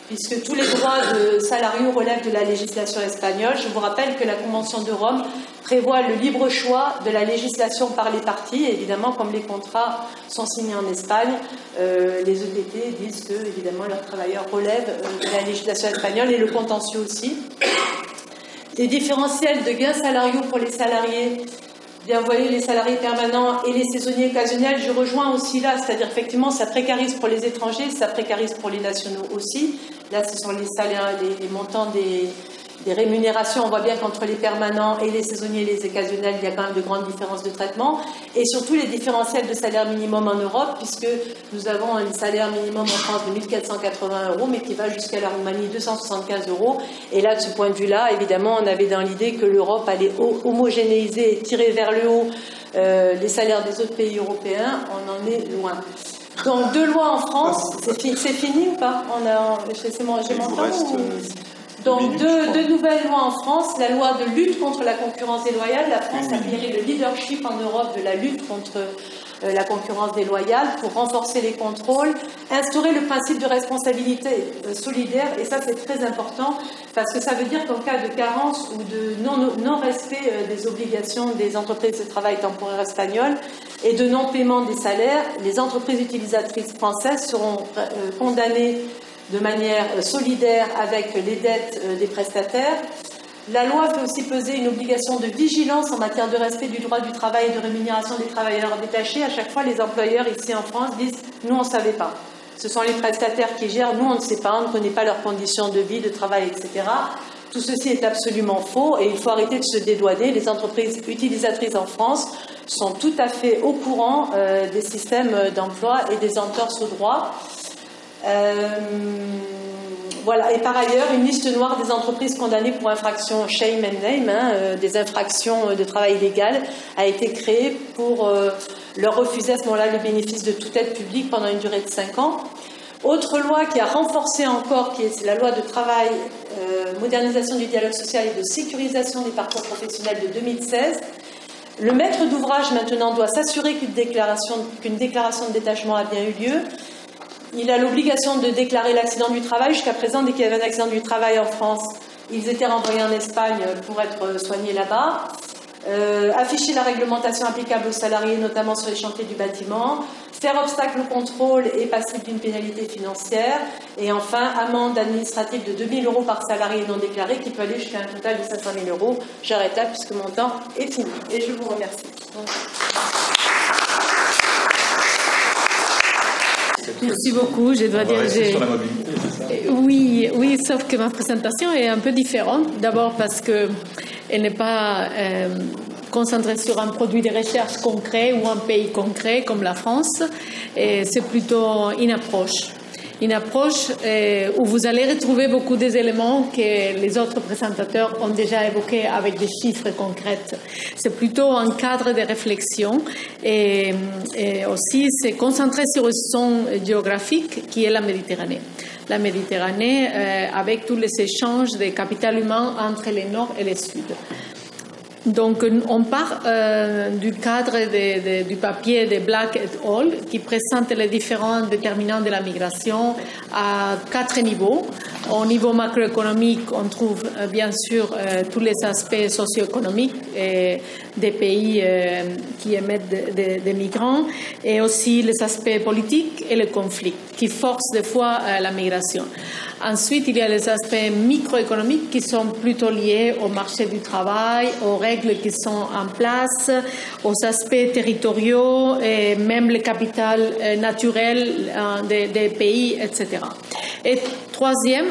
puisque tous les droits de salariés relèvent de la législation espagnole. Je vous rappelle que la Convention de Rome prévoit le libre choix de la législation par les parties. Et évidemment, comme les contrats sont signés en Espagne, les EPT disent que, évidemment, leurs travailleurs relèvent de la législation espagnole et le contentieux aussi. Les différentiels de gains salariaux pour les salariés, bien, vous voyez, les salariés permanents et les saisonniers occasionnels, je rejoins aussi là, c'est-à-dire effectivement, ça précarise pour les étrangers, ça précarise pour les nationaux aussi. Là, ce sont les salaires, les montants des rémunérations. On voit bien qu'entre les permanents et les saisonniers et les occasionnels, il y a quand même de grandes différences de traitement. Et surtout, les différentiels de salaire minimum en Europe, puisque nous avons un salaire minimum en France de 1 480 €, mais qui va jusqu'à la Roumanie 275 €. Et là, de ce point de vue-là, évidemment, on avait dans l'idée que l'Europe allait homogénéiser et tirer vers le haut les salaires des autres pays européens. On en est loin. Donc, 2 lois en France, c'est fini ou pas? J'ai mon temps Donc, deux nouvelles lois en France. La loi de lutte contre la concurrence déloyale. La France a pris le leadership en Europe de la lutte contre la concurrence déloyale pour renforcer les contrôles, instaurer le principe de responsabilité solidaire, et ça c'est très important parce que ça veut dire qu'en cas de carence ou de non-respect des obligations des entreprises de travail temporaire espagnoles et de non-paiement des salaires, les entreprises utilisatrices françaises seront condamnées de manière solidaire avec les dettes des prestataires. La loi fait aussi peser une obligation de vigilance en matière de respect du droit du travail et de rémunération des travailleurs détachés. À chaque fois, les employeurs ici en France disent « nous, on ne savait pas ». Ce sont les prestataires qui gèrent, nous, on ne sait pas, on ne connaît pas leurs conditions de vie, de travail, etc. Tout ceci est absolument faux et il faut arrêter de se dédouaner. Les entreprises utilisatrices en France sont tout à fait au courant des systèmes d'emploi et des entorses au droit. Voilà. Et par ailleurs, une liste noire des entreprises condamnées pour infraction shame and name, des infractions de travail illégal, a été créée pour leur refuser à ce moment-là le bénéfice de toute aide publique pendant une durée de 5 ans. Autre loi qui a renforcé encore, qui est la loi de travail, modernisation du dialogue social et de sécurisation des parcours professionnels de 2016. Le maître d'ouvrage maintenant doit s'assurer qu'une déclaration de détachement a bien eu lieu. Il a l'obligation de déclarer l'accident du travail. Jusqu'à présent, dès qu'il y avait un accident du travail en France, ils étaient renvoyés en Espagne pour être soignés là-bas. Afficher la réglementation applicable aux salariés, notamment sur les chantiers du bâtiment. Faire obstacle au contrôle et passible d'une pénalité financière. Et enfin, amende administrative de 2 000 € par salarié non déclaré qui peut aller jusqu'à un total de 500 000 €. J'arrête là puisque mon temps est fini. Et je vous remercie. Merci beaucoup. Je dois dire que oui, sauf que ma présentation est un peu différente. D'abord parce qu'elle n'est pas concentrée sur un produit de recherche concret ou un pays concret comme la France. C'est plutôt une approche. une approche où vous allez retrouver beaucoup des éléments que les autres présentateurs ont déjà évoqués avec des chiffres concrets. C'est plutôt un cadre de réflexion et aussi c'est concentré sur une zone géographique qui est la Méditerranée. La Méditerranée avec tous les échanges de capital humain entre le nord et le sud. Donc, on part du cadre du papier de Black et al. Qui présente les différents déterminants de la migration à 4 niveaux. Au niveau macroéconomique, on trouve bien sûr tous les aspects socio-économiques des pays qui émettent des migrants et aussi les aspects politiques et les conflits qui forcent des fois la migration. Ensuite, il y a les aspects microéconomiques qui sont plutôt liés au marché du travail, aux règles qui sont en place, aux aspects territoriaux et même le capital naturel des pays, etc. Et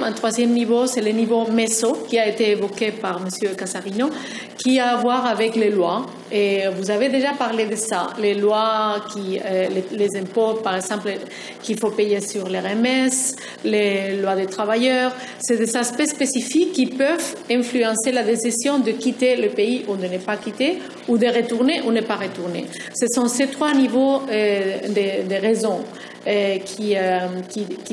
un troisième niveau, c'est le niveau méso qui a été évoqué par M. Casarino, qui a à voir avec les lois. Et vous avez déjà parlé de ça. Les lois, les impôts, par exemple, qu'il faut payer sur les remesses, les lois des travailleurs, c'est des aspects spécifiques qui peuvent influencer la décision de quitter le pays ou de ne pas quitter, ou de retourner ou ne pas retourner. Ce sont ces 3 niveaux de raisons qui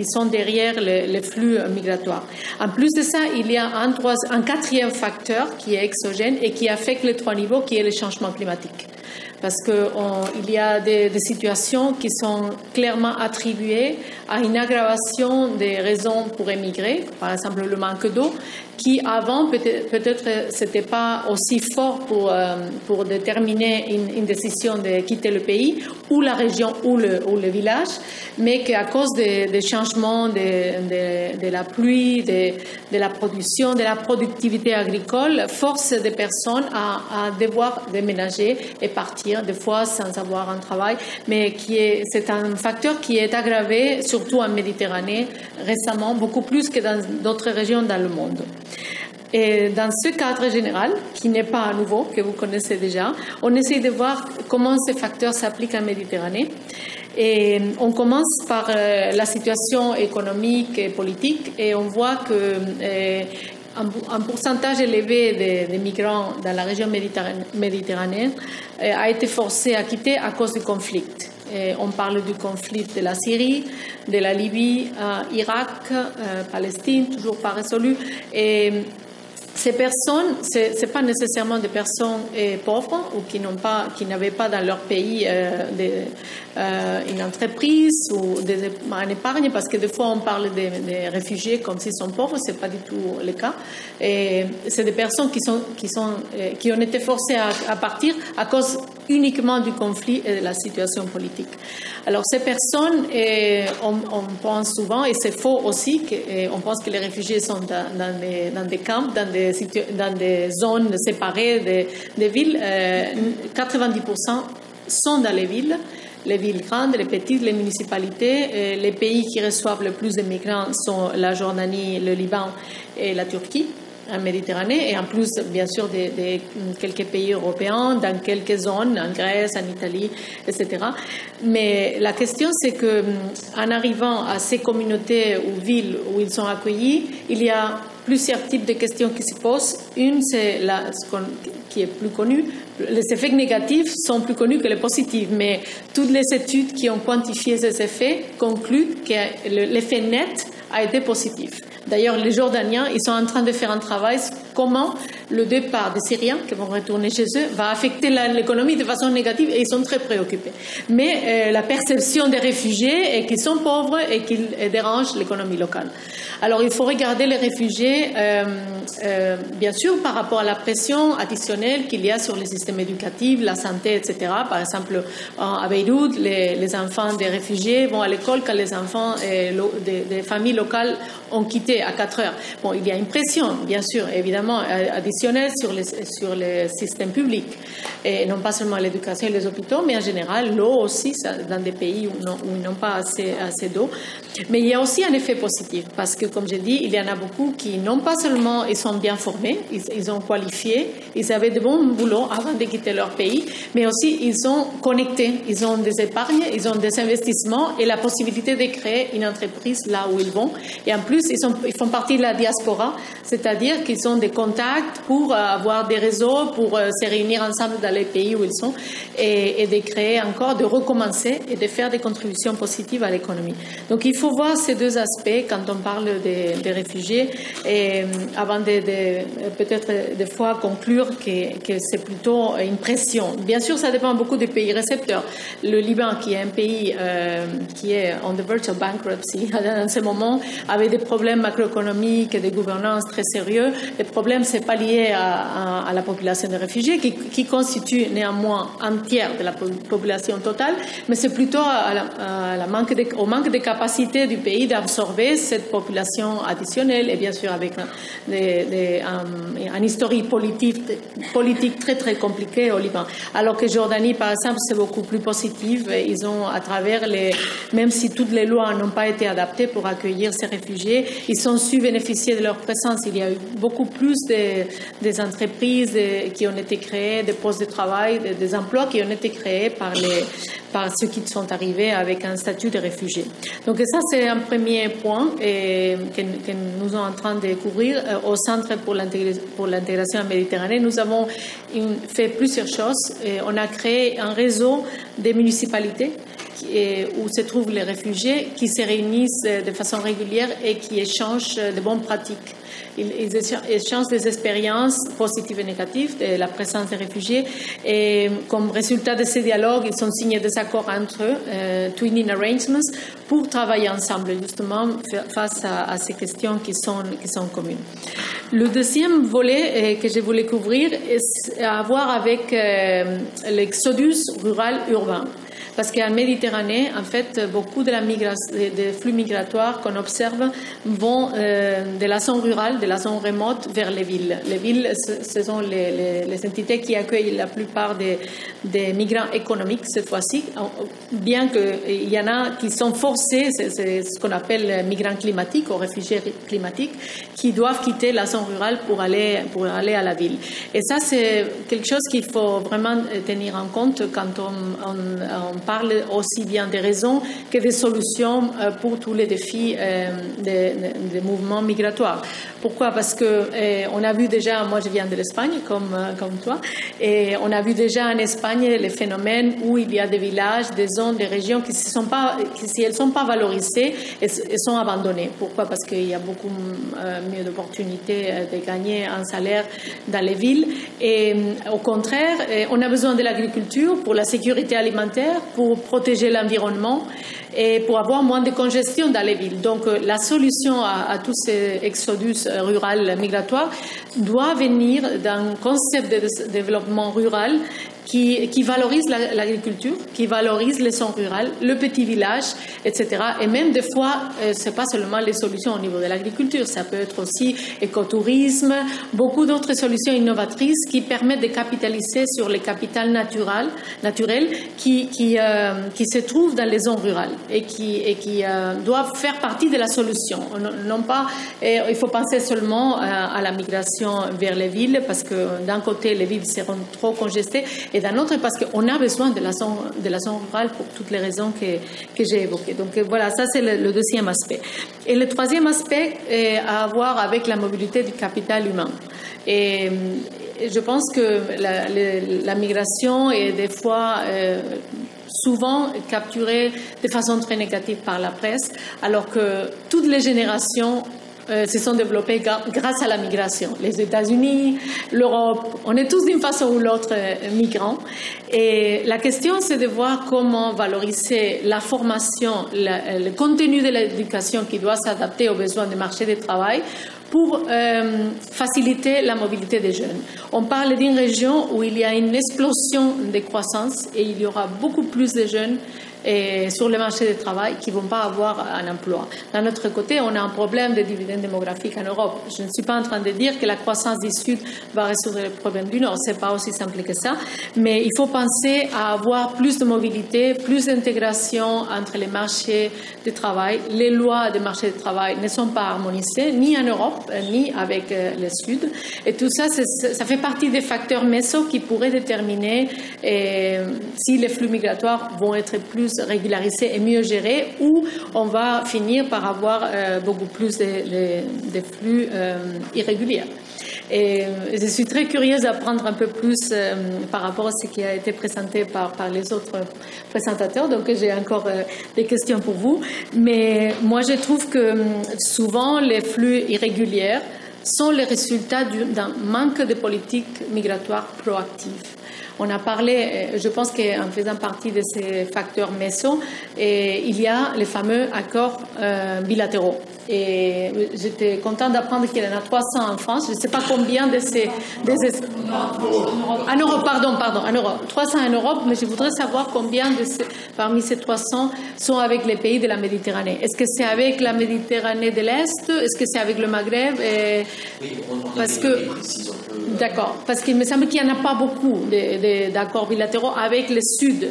sont derrière les flux migratoires. En plus de ça, il y a un 4e facteur qui est exogène et qui affecte les 3 niveaux, qui est le changement climatique. Parce qu'il y a des situations qui sont clairement attribuées à une aggravation des raisons pour émigrer, par exemple le manque d'eau, qui avant peut-être c'était pas aussi fort pour déterminer une décision de quitter le pays ou la région ou le village, mais qu'à cause des changements de la pluie, de la production, de la productivité agricole, force des personnes à devoir déménager et partir, des fois sans avoir un travail, mais c'est un facteur qui est aggravé surtout en Méditerranée récemment, beaucoup plus que dans d'autres régions dans le monde. Et dans ce cadre général, qui n'est pas nouveau, que vous connaissez déjà, on essaie de voir comment ces facteurs s'appliquent en Méditerranée. Et on commence par la situation économique et politique, et on voit que un pourcentage élevé des migrants dans la région méditerranéenne a été forcé à quitter à cause du conflit. Et on parle du conflit de la Syrie, de la Libye, Irak, Palestine, toujours pas résolu. Et ces personnes, c'est pas nécessairement des personnes pauvres ou qui n'avaient pas dans leur pays une entreprise ou une épargne, parce que des fois on parle des réfugiés comme s'ils sont pauvres, c'est pas du tout le cas. Et c'est des personnes qui ont été forcées à partir à cause uniquement du conflit et de la situation politique. Alors ces personnes, on pense souvent, et c'est faux aussi, on pense que les réfugiés sont dans des camps, dans des zones séparées des villes. 90% sont dans les villes grandes, les petites, les municipalités. Les pays qui reçoivent le plus de migrants sont la Jordanie, le Liban et la Turquie en Méditerranée, et en plus, bien sûr, de quelques pays européens, dans quelques zones, en Grèce, en Italie, etc. Mais la question, c'est que en arrivant à ces communautés ou villes où ils sont accueillis, il y a plusieurs types de questions qui se posent. Une, c'est qui est plus connue. Les effets négatifs sont plus connus que les positifs, mais toutes les études qui ont quantifié ces effets concluent que l'effet net a été positif. D'ailleurs, les Jordaniens, ils sont en train de faire un travail comment le départ des Syriens qui vont retourner chez eux va affecter l'économie de façon négative, et ils sont très préoccupés. Mais la perception des réfugiés est qu'ils sont pauvres et qu'ils dérangent l'économie locale. Alors, il faut regarder les réfugiés, bien sûr, par rapport à la pression additionnelle qu'il y a sur les systèmes éducatifs, la santé, etc. Par exemple, à Beyrouth, les enfants des réfugiés vont à l'école quand les enfants des familles locales ont quitté à 4 heures. Bon, il y a une pression, bien sûr, évidemment, additionnel sur les systèmes publics. Et non pas seulement l'éducation et les hôpitaux, mais en général, l'eau aussi, dans des pays où ils n'ont pas assez d'eau. Mais il y a aussi un effet positif, parce que, comme j'ai dit, il y en a beaucoup qui non pas seulement ils sont bien formés, ils ont qualifié, ils avaient de bons boulots avant de quitter leur pays, mais aussi ils sont connectés, ils ont des épargnes, ils ont des investissements et la possibilité de créer une entreprise là où ils vont. Et en plus, ils font partie de la diaspora, c'est-à-dire qu'ils ont des contacts pour avoir des réseaux, pour se réunir ensemble dans les pays où ils sont et de créer encore, de recommencer et de faire des contributions positives à l'économie. Donc il faut voir ces deux aspects quand on parle des réfugiés et avant de peut-être des fois conclure que c'est plutôt une pression. Bien sûr, ça dépend beaucoup des pays récepteurs. Le Liban, qui est un pays qui est on the verge of bankruptcy, en ce moment, avec des problèmes macroéconomiques et de gouvernance très sérieux. Les problèmes, c'est pas lié à la population de réfugiés, qui constitue néanmoins un tiers de la population totale, mais c'est plutôt au manque de capacité du pays d'absorber cette population additionnelle et bien sûr avec un historique politique très très compliqué au Liban. Alors que Jordanie, par exemple, c'est beaucoup plus positif. Ils ont, à travers même si toutes les lois n'ont pas été adaptées pour accueillir ces réfugiés, ils ont su bénéficier de leur présence. Il y a eu beaucoup plus des entreprises qui ont été créées, des postes de travail, des emplois qui ont été créés par ceux qui sont arrivés avec un statut de réfugié. Donc ça, c'est un premier point que nous sommes en train de couvrir. Au Centre pour l'intégration en Méditerranée, nous avons fait plusieurs choses. On a créé un réseau des municipalités où se trouvent les réfugiés qui se réunissent de façon régulière et qui échangent de bonnes pratiques. Ils échangent des expériences positives et négatives de la présence des réfugiés et comme résultat de ces dialogues, ils ont signé des accords entre eux, twinning arrangements, pour travailler ensemble justement face à ces questions qui sont communes. Le deuxième volet que je voulais couvrir est à voir avec l'exodus rural-urbain. Parce qu'en Méditerranée, en fait, beaucoup des flux migratoires qu'on observe vont de la zone rurale, de la zone remote, vers les villes. Les villes, ce sont les entités qui accueillent la plupart des migrants économiques cette fois-ci, bien qu'il y en a qui sont forcés, c'est ce qu'on appelle migrants climatiques ou réfugiés climatiques, qui doivent quitter la zone rurale pour aller à la ville. Et ça, c'est quelque chose qu'il faut vraiment tenir en compte quand on parle aussi bien des raisons que des solutions pour tous les défis des mouvements migratoires. Pourquoi? Parce que on a vu déjà, moi je viens de l'Espagne comme toi, et on a vu déjà en Espagne les phénomènes où il y a des villages, des zones, des régions qui si elles ne sont pas valorisées, elles sont abandonnées. Pourquoi? Parce qu'il y a beaucoup mieux d'opportunités de gagner un salaire dans les villes. Et au contraire, on a besoin de l'agriculture pour la sécurité alimentaire, pour protéger l'environnement et pour avoir moins de congestion dans les villes. Donc la solution à tous ces exodus rural migratoires doit venir d'un concept de développement rural qui valorise l'agriculture, qui valorise les zones rurales, le petit village, etc. Et même des fois, c'est pas seulement les solutions au niveau de l'agriculture, ça peut être aussi écotourisme, beaucoup d'autres solutions innovatrices qui permettent de capitaliser sur les capitales naturelles qui se trouvent dans les zones rurales et qui doivent faire partie de la solution. Non pas, il faut penser seulement à la migration vers les villes parce que d'un côté, les villes seront trop congestées et d'un autre parce qu'on a besoin de la zone rurale pour toutes les raisons que j'ai évoquées. Donc voilà, ça c'est le deuxième aspect. Et le troisième aspect est à voir avec la mobilité du capital humain. Et je pense que la migration est des fois souvent capturée de façon très négative par la presse, alors que toutes les générations se sont développées grâce à la migration. Les États-Unis, l'Europe, on est tous d'une façon ou l'autre migrants. Et la question, c'est de voir comment valoriser la formation, le contenu de l'éducation qui doit s'adapter aux besoins du marché du travail pour faciliter la mobilité des jeunes. On parle d'une région où il y a une explosion de croissance et il y aura beaucoup plus de jeunes et sur le marché du travail qui ne vont pas avoir un emploi. D'un autre côté, on a un problème de dividendes démographiques en Europe. Je ne suis pas en train de dire que la croissance du Sud va résoudre le problème du Nord. Ce n'est pas aussi simple que ça. Mais il faut penser à avoir plus de mobilité, plus d'intégration entre les marchés du travail. Les lois des marchés du travail ne sont pas harmonisées, ni en Europe, ni avec le Sud. Et tout ça, ça fait partie des facteurs méso qui pourraient déterminer si les flux migratoires vont être plus régularisés et mieux gérés, ou on va finir par avoir beaucoup plus de flux irréguliers. Et je suis très curieuse d'apprendre un peu plus par rapport à ce qui a été présenté par les autres présentateurs. Donc, j'ai encore des questions pour vous. Mais moi, je trouve que souvent, les flux irréguliers sont les résultats d'un manque de politique migratoire proactive. On a parlé, je pense qu'en faisant partie de ces facteurs méso, il y a les fameux accords bilatéraux. Et j'étais contente d'apprendre qu'il y en a 300 en France. Je ne sais pas combien de ces... En Europe, pardon, en Europe. 300 en Europe, mais je voudrais savoir combien parmi ces 300 sont avec les pays de la Méditerranée. Est-ce que c'est avec la Méditerranée de l'Est? Est-ce que c'est avec le Maghreb? Oui, on parce que, d'accord, parce qu'il me semble qu'il n'y en a pas beaucoup d'accords bilatéraux avec le Sud,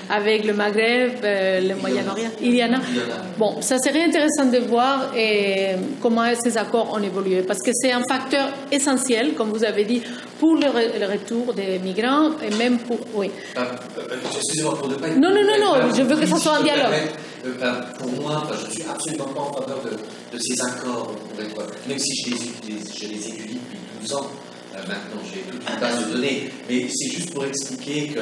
avec le Maghreb, le Moyen-Orient. Il y en a. Bon, ça serait intéressant de voir comment ces accords ont évolué, parce que c'est un facteur essentiel, comme vous avez dit, pour le retour des migrants et même pour... Oui. Excusez-moi pour ne pas... Non, je veux que ça soit un dialogue. Pour moi, je ne suis absolument pas en faveur de ces accords, même si je les étudie depuis 12 ans. Maintenant, j'ai toute une base de données, mais c'est juste pour expliquer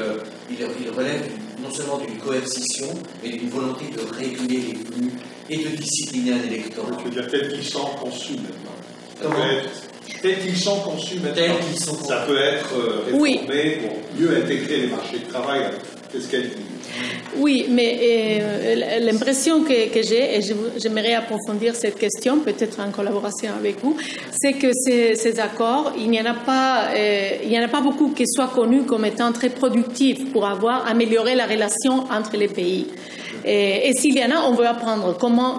qu'il relève non seulement d'une coercition, mais d'une volonté de réguler les flux et de discipliner un électorat. Je veux dire, tel qu'ils sont conçus maintenant. Tel qu'ils sont conçus maintenant. Ça peut être réformé pour mieux intégrer les marchés de travail. Qu'est-ce qu'elle dit? Oui, mais l'impression que j'ai, et j'aimerais approfondir cette question, peut-être en collaboration avec vous, c'est que ces accords, il n'y en a pas beaucoup qui soient connus comme étant très productifs pour avoir amélioré la relation entre les pays. Et s'il y en a, on veut apprendre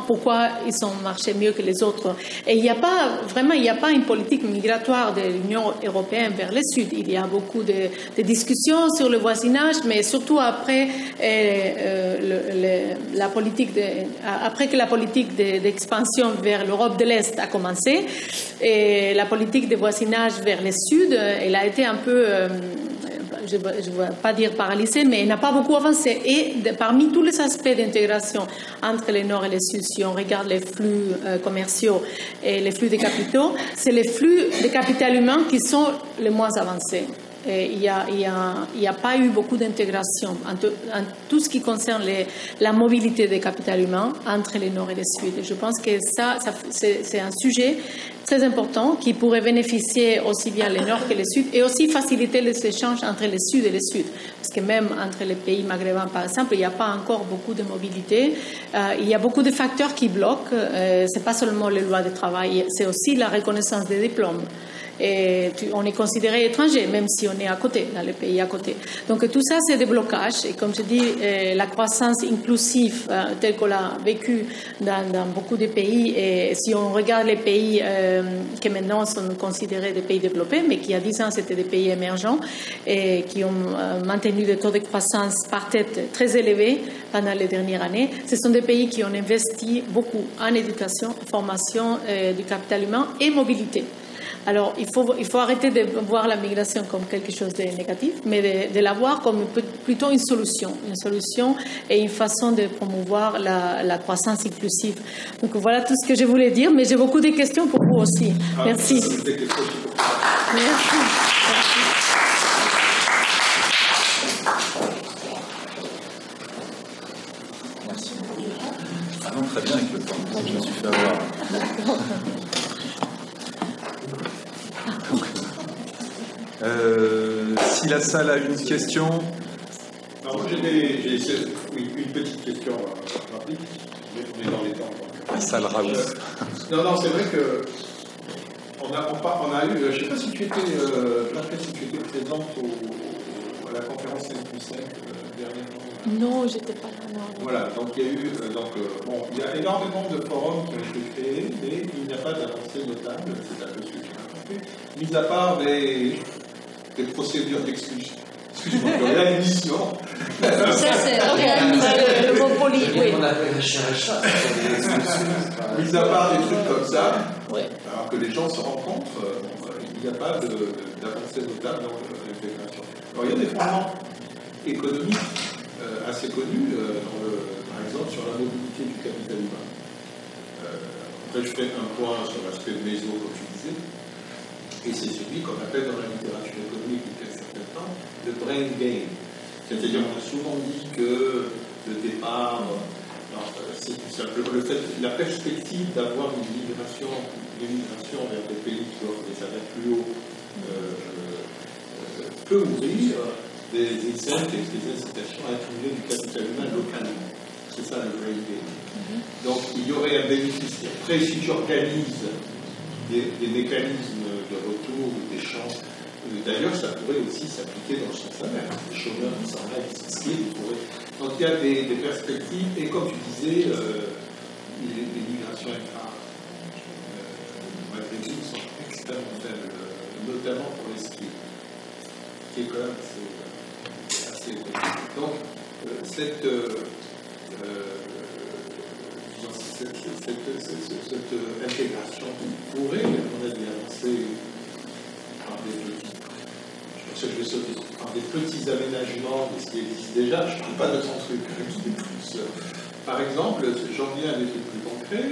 pourquoi ils ont marché mieux que les autres. Et il n'y a pas une politique migratoire de l'Union européenne vers le Sud. Il y a beaucoup de discussions sur le voisinage, mais surtout après après que la politique d'expansion vers l'Europe de l'Est a commencé, et la politique de voisinage vers le Sud, elle a été un peu... je ne veux pas dire paralysée, mais elle n'a pas beaucoup avancé. Et parmi tous les aspects d'intégration entre le Nord et le Sud, si on regarde les flux commerciaux et les flux de capitaux, c'est les flux de capital humain qui sont les moins avancés. Il n'y a pas eu beaucoup d'intégration en tout ce qui concerne la mobilité des capital humain entre le Nord et le Sud. Et je pense que c'est un sujet très important qui pourrait bénéficier aussi bien le Nord que le Sud, et aussi faciliter les échanges entre le Sud et le Sud. Parce que même entre les pays maghrébins, par exemple, il n'y a pas encore beaucoup de mobilité. Il y a beaucoup de facteurs qui bloquent. Ce n'est pas seulement les lois de travail, c'est aussi la reconnaissance des diplômes. Et on est considéré étranger, même si on est à côté, dans les pays à côté. Donc tout ça, c'est des blocages. Et comme je dis, la croissance inclusive, telle qu'on l'a vécue dans beaucoup de pays, et si on regarde les pays qui maintenant sont considérés des pays développés, mais qui il y a 10 ans, c'était des pays émergents, et qui ont maintenu des taux de croissance par tête très élevés pendant les dernières années, ce sont des pays qui ont investi beaucoup en éducation, formation du capital humain et mobilité. Alors, il faut arrêter de voir la migration comme quelque chose de négatif, mais de la voir comme plutôt une solution et une façon de promouvoir la croissance inclusive. Donc, voilà tout ce que je voulais dire, mais j'ai beaucoup de questions pour vous aussi. Merci. Merci. Merci. Ah non, très bien avec le temps. Je me suis fait avoir. Si la salle a une question. Alors, j'ai une petite question rapide. On est dans les temps. La salle Raoult. Non, c'est vrai que on a eu. Je ne sais pas si tu étais, présente à la conférence N+5 dernièrement. Non, j'étais pas là. Non. Voilà, donc il y a eu, il y a énormément de forums qui ont été créés, mais il n'y a pas d'avancée notable, c'est un peu ce que tu m'as compris, mis à part des procédures d'exclusion. Excuse-moi, de réadmission. Ça, c'est le mot poli. Oui. On appelle le chat. Mis à part des trucs comme ça, Oui. alors que les gens se rencontrent, il n'y a pas d'avancée notable dans l'intégration. Alors il y a des fondements économiques assez connus, par exemple sur la mobilité du capital humain. Après, je fais un point sur l'aspect de méso, comme je disais, et c'est celui qu'on appelle dans la littérature économique depuis un certain temps le brain gain. C'est-à-dire, on a souvent dit que le départ, c'est tout simplement le fait, la perspective d'avoir une migration vers des pays qui offrent des salaires plus hauts peut ouvrir des incitations à accumuler du capital humain localement. C'est ça le brain gain. Donc, il y aurait un bénéfice. Après, si tu organises des mécanismes de retour ou d'échange, d'ailleurs, ça pourrait aussi s'appliquer dans le sens inverse. Les chômeurs qui s'en aillent, donc il y a des perspectives, et comme tu disais, les migrations intra-maghrébines sont extrêmement faibles, notamment pour les skis, qui est quand même assez étonnant. Donc, cette intégration pourrait, à mon avis, avancer par des petits aménagements de ce qui existe déjà. Je ne trouve pas de son truc. Par exemple, j'en viens à des trucs plus concrets.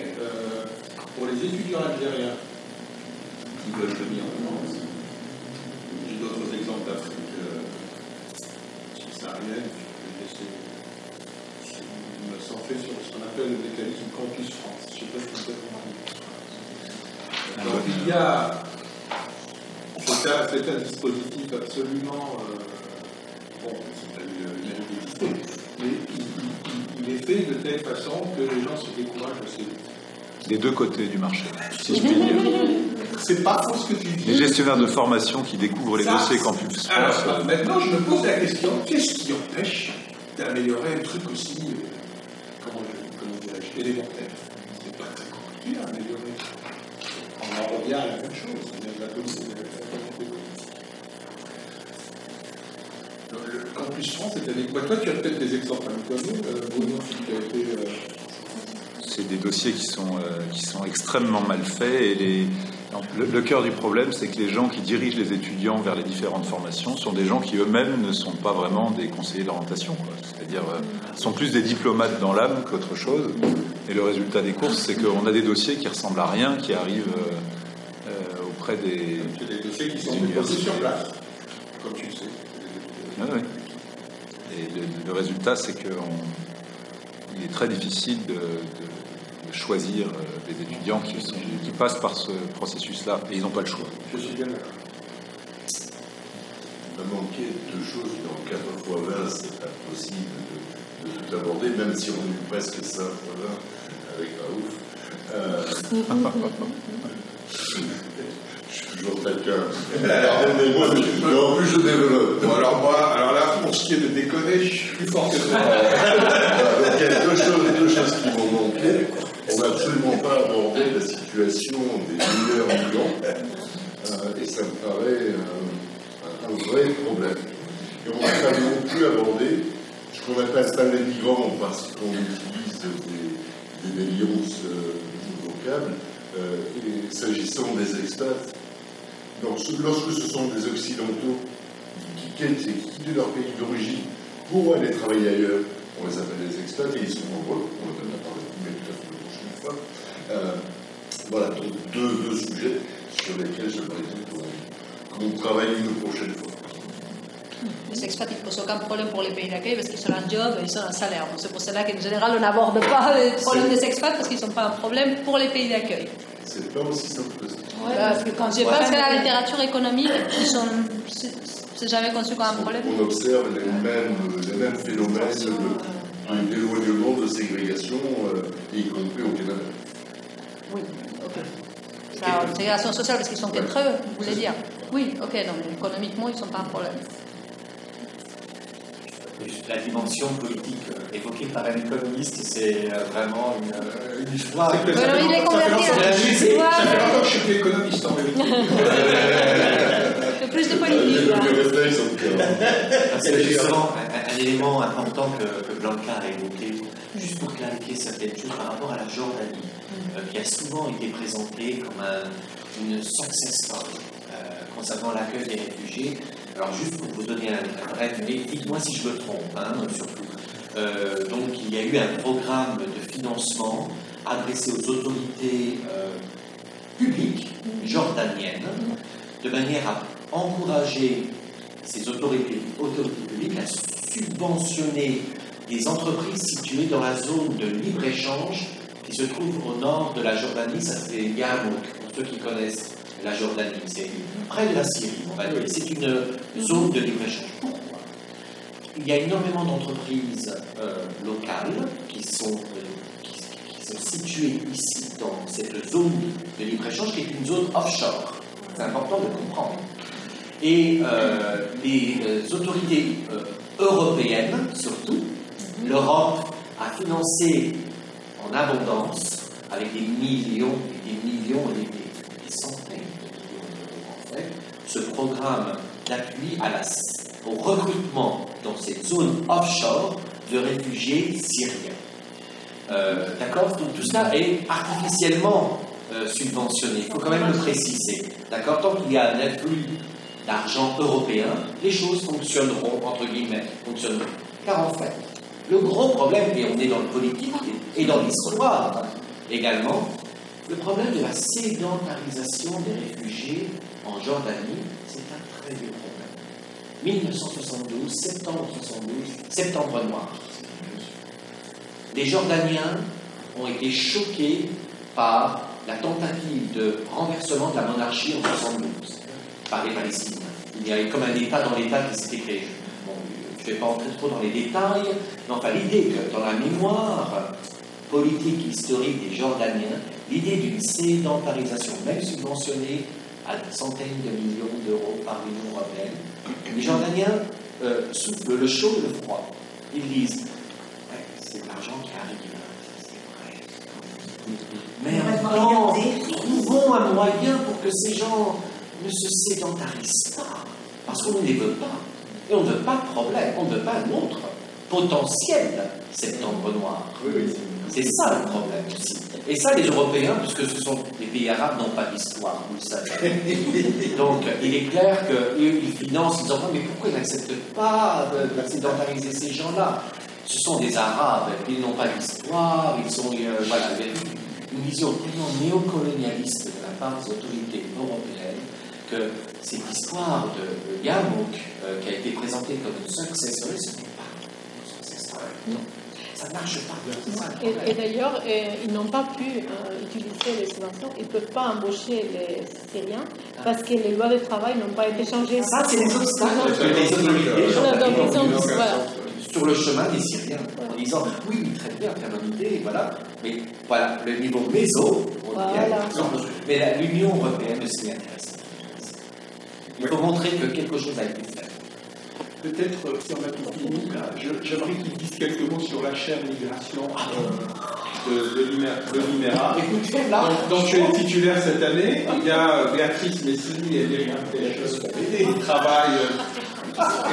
Pour les étudiants algériens qui veulent venir en France, j'ai d'autres exemples d'Afrique subsaharienne. Je me centrer sur ce qu'on appelle le mécanisme Campus France. Je ne sais pas si vous avez compris. Donc il y a. C'est un dispositif absolument. C'est pas une mais il est fait de telle façon que les gens se découragent assez vite. Des deux côtés du marché, si je puis dire. C'est pas faux ce que tu dis. Les gestionnaires de formation qui découvrent les dossiers Campus France. Alors, maintenant, je me pose la question, qu'est-ce qui empêche d'améliorer un truc aussi, comment dirais-je, élémentaire? C'est pas très compliqué à améliorer. On en revient à la même chose, c'est-à-dire la politique. Le Campus France, c'est-à-dire, toi, tu as peut-être des exemples à nous donner, Bruno, qui a été. C'est des dossiers qui sont extrêmement mal faits, et le cœur du problème, c'est que les gens qui dirigent les étudiants vers les différentes formations sont des gens qui eux-mêmes ne sont pas vraiment des conseillers d'orientation, c'est-à-dire sont plus des diplomates dans l'âme qu'autre chose, et le résultat des courses, c'est qu'on a des dossiers qui ressemblent à rien, qui arrivent auprès des dossiers qui sont déposés sur place, comme tu le sais. Oui. Et le résultat, c'est qu'il est très difficile de choisir des étudiants qui passent par ce processus-là, et ils n'ont pas le choix. Je suis bien d'accord. Il va manquer deux choses. Dans 4x20, c'est pas possible de tout aborder, même si on a eu presque 5x20 avec Raouf. Je suis toujours taquin. Pardonnez-moi, mais en plus je développe. Bon, alors là, pour ce qui est de déconner, je suis plus fort que toi. Donc il y a deux choses qui vont manquer. On n'a absolument pas abordé la situation des mineurs migrants, et ça me paraît un vrai problème. Et on n'a pas non plus abordé ce qu'on appelle pas les migrants parce qu'on utilise des déliances vocables, et s'agissant des expats. Lorsque ce sont des Occidentaux qui quittent leur pays d'origine pour aller travailler ailleurs, on les appelle les expats, et ils sont nombreux, on en a parlé, mais peut-être la prochaine fois. Voilà, donc deux sujets sur lesquels j'aimerais qu'on travaille une prochaine fois. Les expats, ils ne posent aucun problème pour les pays d'accueil parce qu'ils ont un job et ils ont un salaire. Donc c'est pour cela qu'en général, on n'aborde pas les problèmes des expats parce qu'ils ne sont pas un problème pour les pays d'accueil. C'est pas aussi simple que ça. Parce que quand je pense que la littérature économique, c'est jamais conçu comme un problème. On observe les mêmes phénomènes d'éloignement, de ségrégation, y compris au Canada. Oui, ok. Ça, ségrégation sociale parce qu'ils sont qu'entre eux, vous voulez dire? Oui, ok, non, mais économiquement, ils ne sont pas un problème. La dimension politique évoquée par un économiste, c'est vraiment une joie. Alors, il est converti à ça fait longtemps que je suis plus économiste en vérité. Plus de politique, là. C'est justement un élément important que Blanca a évoqué, juste pour clarifier certaines choses par rapport à la Jordanie, qui a souvent été présentée comme une success story concernant l'accueil des réfugiés. Alors juste pour vous donner un bref, mais dites-moi si je me trompe, surtout. Donc il y a eu un programme de financement adressé aux autorités publiques jordaniennes, de manière à encourager ces autorités publiques à subventionner des entreprises situées dans la zone de libre-échange qui se trouve au nord de la Jordanie, ça c'est Yarmouk, pour ceux qui connaissent la Jordanie, c'est près de la Syrie, on va dire. C'est une zone de libre-échange. Pourquoi ? Il y a énormément d'entreprises locales qui sont situées ici, dans cette zone de libre-échange, qui est une zone offshore. C'est important de comprendre. Et les autorités européennes, surtout, l'Europe a financé en abondance, avec des millions et des millions et des centaines de millions d'euros, en fait, ce programme d'appui au recrutement dans cette zone offshore de réfugiés syriens. D'accord ? Donc tout cela est artificiellement subventionné. Il faut quand même le préciser. D'accord ? Tant qu'il y a un afflux d'argent européen, les choses fonctionneront, entre guillemets, fonctionneront. Car en fait, le gros problème, et on est dans le politique et dans l'histoire également, le problème de la sédentarisation des réfugiés en Jordanie, c'est un très vieux problème. 1972, septembre noir. Les Jordaniens ont été choqués par la tentative de renversement de la monarchie en 1972 par les Palestiniens. Il y avait comme un État dans l'État qui s'était créé. Bon, je ne vais pas entrer trop dans les détails, mais enfin l'idée que dans la mémoire politique historique des Jordaniens, l'idée d'une sédentarisation, même subventionnée à des centaines de millions d'euros par l'Union européenne, les Jordaniens soufflent le chaud et le froid. Ils disent ouais, c'est de l'argent qui arrive, c'est vrai. Mais maintenant, trouvons un moyen pour que ces gens ne se sédentarisent pas, parce qu'on ne les veut pas. Et on ne veut pas de problème, on ne veut pas un autre potentiel septembre noir. C'est ça le problème aussi. Et ça, les Européens, puisque ce sont les pays arabes, n'ont pas d'histoire, vous le savez. Donc, il est clair qu'ils financent, ils disent mais pourquoi ils n'acceptent pas de sédentariser ces gens-là? Ce sont des Arabes, ils n'ont pas d'histoire, ils sont. Voilà, il y a une vision tellement néocolonialiste de la part des autorités européennes que cette histoire de Yarmouk, qui a été présentée comme une success story, ce n'est pas une success story. Non. Ça ne marche pas. Et d'ailleurs, ils n'ont pas pu utiliser les subventions, ils ne peuvent pas embaucher les Syriens parce que les lois de travail n'ont pas été changées. Ça, c'est les obstacles que les autorités sur le chemin des Syriens, en disant oui, très bien, tu as bonne idée, voilà, mais voilà, le niveau méso, mais l'Union européenne ne s'y intéresse pas. Il faut montrer que quelque chose a été fait. Peut-être, si on a tout fini, j'aimerais qu'ils disent quelques mots sur la chaire migration de l'INERA. Donc, je suis titulaire cette année. Il y a Béatrice Messini et Myriam Pécheux qui travaillent.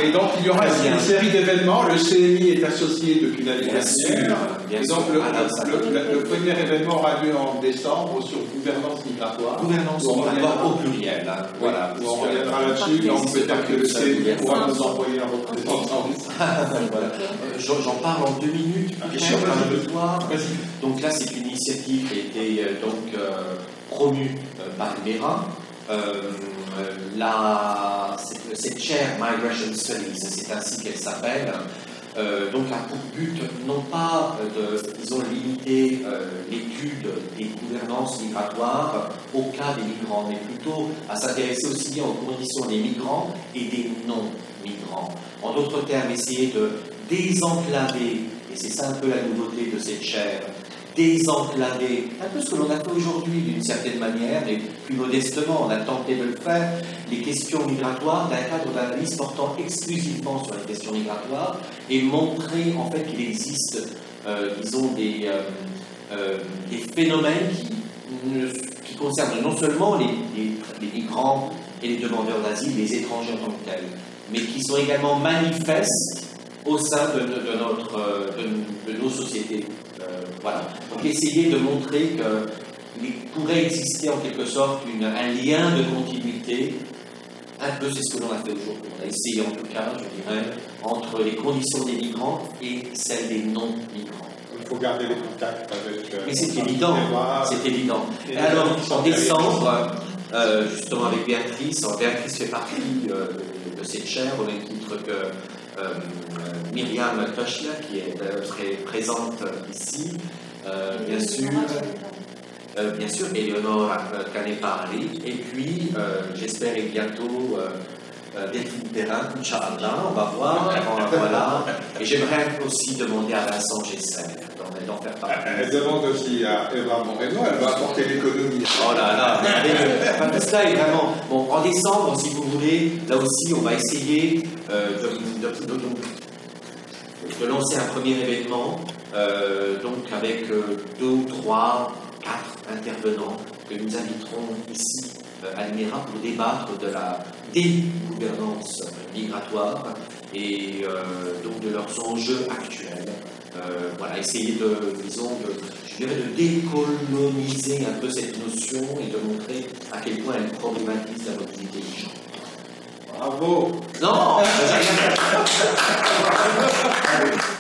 Et donc, il y aura une série d'événements. Le CMI est associé depuis l'année dernière. Et donc, le premier événement aura lieu en décembre sur gouvernance migratoire. Gouvernance migratoire au pluriel. Hein. Voilà. On reviendra là-dessus. Donc, peut-être que le CMI pourra nous envoyer un représentant. Voilà. J'en parle en 2 minutes. Donc là, c'est une initiative qui a été promue par l'INERA. Cette chaire Migration Studies, c'est ainsi qu'elle s'appelle, donc a pour but non pas de limiter l'étude des gouvernances migratoires au cas des migrants, mais plutôt à s'intéresser aussi bien aux conditions des migrants et des non-migrants. En d'autres termes, essayer de désenclaver, et c'est ça un peu la nouveauté de cette chaire, désenclaver, un peu ce que l'on a fait aujourd'hui d'une certaine manière, mais plus modestement, on a tenté de le faire, les questions migratoires d'un cadre d'analyse portant exclusivement sur les questions migratoires et montrer en fait qu'il existe, disons, des phénomènes qui concernent non seulement les migrants et les demandeurs d'asile, les étrangers en tant que tels, mais qui sont également manifestes au sein de nos sociétés. Voilà. Donc essayer de montrer qu'il pourrait exister en quelque sorte un lien de continuité, un peu c'est ce que l'on a fait aujourd'hui. On a essayé en tout cas, je dirais, entre les conditions des migrants et celles des non-migrants. Il faut garder les contacts avec... Mais c'est évident, c'est évident. Et alors, en décembre, justement avec Béatrice, Béatrice fait partie de cette chaire, au même titre que Myriam Tochia, qui est très présente ici, bien sûr, Eleonora Canepari, et puis j'espère bientôt Delphine Perrin, Inch'Allah, on va voir, voilà, et j'aimerais aussi demander à Vincent Gesser d'en faire partie. Elle demande aussi à Eva Moreno, elle va apporter l'économie. Oh là là, tout ça est vraiment... Bon, en décembre, si vous voulez, là aussi, on va essayer de lancer un premier événement, donc avec 2, 3, 4 intervenants que nous inviterons ici à l'INERA pour débattre de la dégouvernance migratoire et donc de leurs enjeux actuels. Voilà, essayer je dirais de décoloniser un peu cette notion et de montrer à quel point elle problématise la mobilité des gens. Bravo! Non, j'ai rien fait.